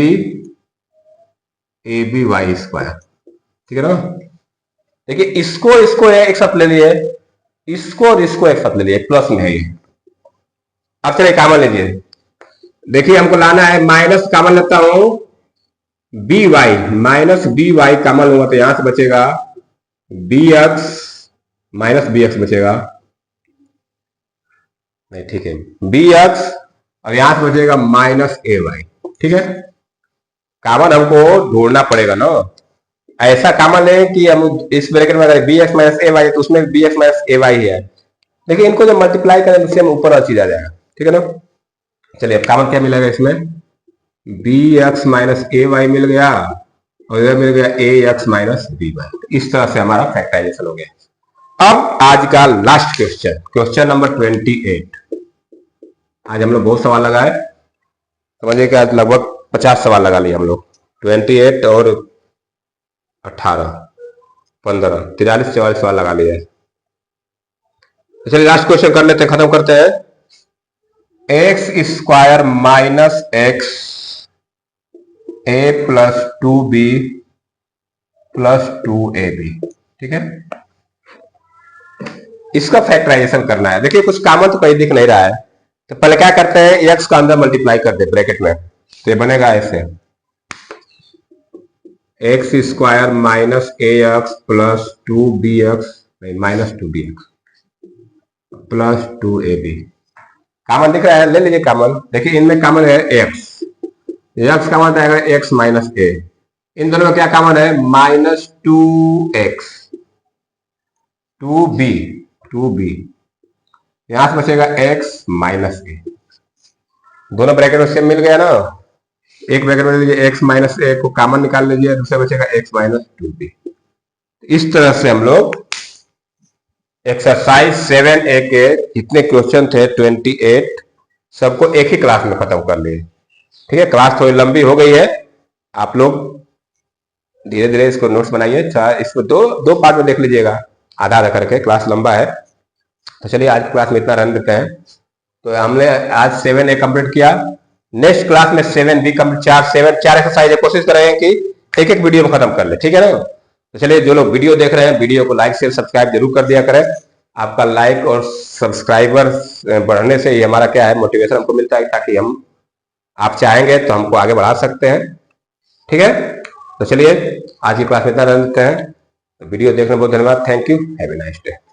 b y square, ठीक है ना। देखिए इसको एक साथ ले लिए, इसको और इसको एक साथ ले लिए, प्लस में है ये। अब चलिए कॉमन लीजिए, देखिए हमको लाना है माइनस, कॉमन लेता हूं b y, minus b y common लूंगा तो यहां से बचेगा b x minus b x बचेगा, नहीं ठीक है, बी एक्स और यहां से बचेगा माइनस ए वाई। ठीक है, कॉमन हमको ढूंढना पड़ेगा ना, ऐसा कॉमन ले कि हम इस ब्रैकेट में अगर B x minus a y तो उसमें B x minus a Y है। देखिए इनको जब मल्टीप्लाई करें तो हम ऊपर और चीज आ जाएगा, ठीक है ना। चलिए अब कॉमन क्या मिलेगा इसमें, B x minus a Y मिल गया और इधर मिल गया ए एक्स माइनस बी वाई। इस तरह से हमारा फैक्टराइजेशन हो गया। अब आज का लास्ट क्वेश्चन, क्वेश्चन नंबर 28। आज हम लोग बहुत सवाल लगाए, समझिए कि आज लगभग 50 सवाल लगा लिए हम लोग। 28 और 18 15 43 44 सवाल लगा लिए। तो चलिए लास्ट क्वेश्चन कर लेते हैं, खत्म करते हैं। एक्स स्क्वायर माइनस एक्स ए प्लस 2b प्लस 2ab, ठीक है, इसका फैक्टराइजेशन करना है। देखिए कुछ कॉमन तो कहीं दिख नहीं रहा है, तो पहले क्या करते हैं, एक्स का अंदर मल्टीप्लाई कर दे ब्रैकेट में, तो ये बनेगा ऐसे x square minus a x plus 2b x, नहीं minus 2b x plus 2ab। Common दिख रहा है, ले लीजिए कॉमन। देखिए इनमें कॉमन है एक्स, एक्स कॉमन आएगा एक्स माइनस ए। इन दोनों में क्या कॉमन है, माइनस 2x 2b, यहां से बचेगा x माइनस ए। दोनों ब्रैकेट में सेम मिल गया ना, एक ब्रैकेट में लीजिए x माइनस ए को कॉमन निकाल लीजिए, दूसरा बचेगा x माइनस 2b। इस तरह से हम लोग एक्सरसाइज 7A के जितने क्वेश्चन थे 28 सबको एक ही क्लास में खत्म कर लिए। ठीक है, क्लास थोड़ी लंबी हो गई है, आप लोग धीरे धीरे इसको नोट्स बनाइए, इसको दो पार्ट में देख लीजिएगा, आधा आधा करके, क्लास लंबा है। तो चलिए आज क्लास में इतना रन देते हैं। तो हमने आज 7A कंप्लीट किया, नेक्स्ट क्लास में 7B कंप्लीट, चार एक्सरसाइज कोशिश करेंगे कि एक एक वीडियो में खत्म कर ले, ठीक है ना। तो चलिए जो लोग वीडियो देख रहे हैं, वीडियो को लाइक शेयर सब्सक्राइब जरूर कर दिया करें। आपका लाइक और सब्सक्राइबर बढ़ने से ही हमारा क्या है, मोटिवेशन हमको मिलता है, ताकि हम आप चाहेंगे तो हमको आगे बढ़ा सकते हैं। ठीक है, तो चलिए आज की क्लास में इतना रह लेते हैं। तो वीडियो देखने बहुत धन्यवाद। Thank you. Have a nice day.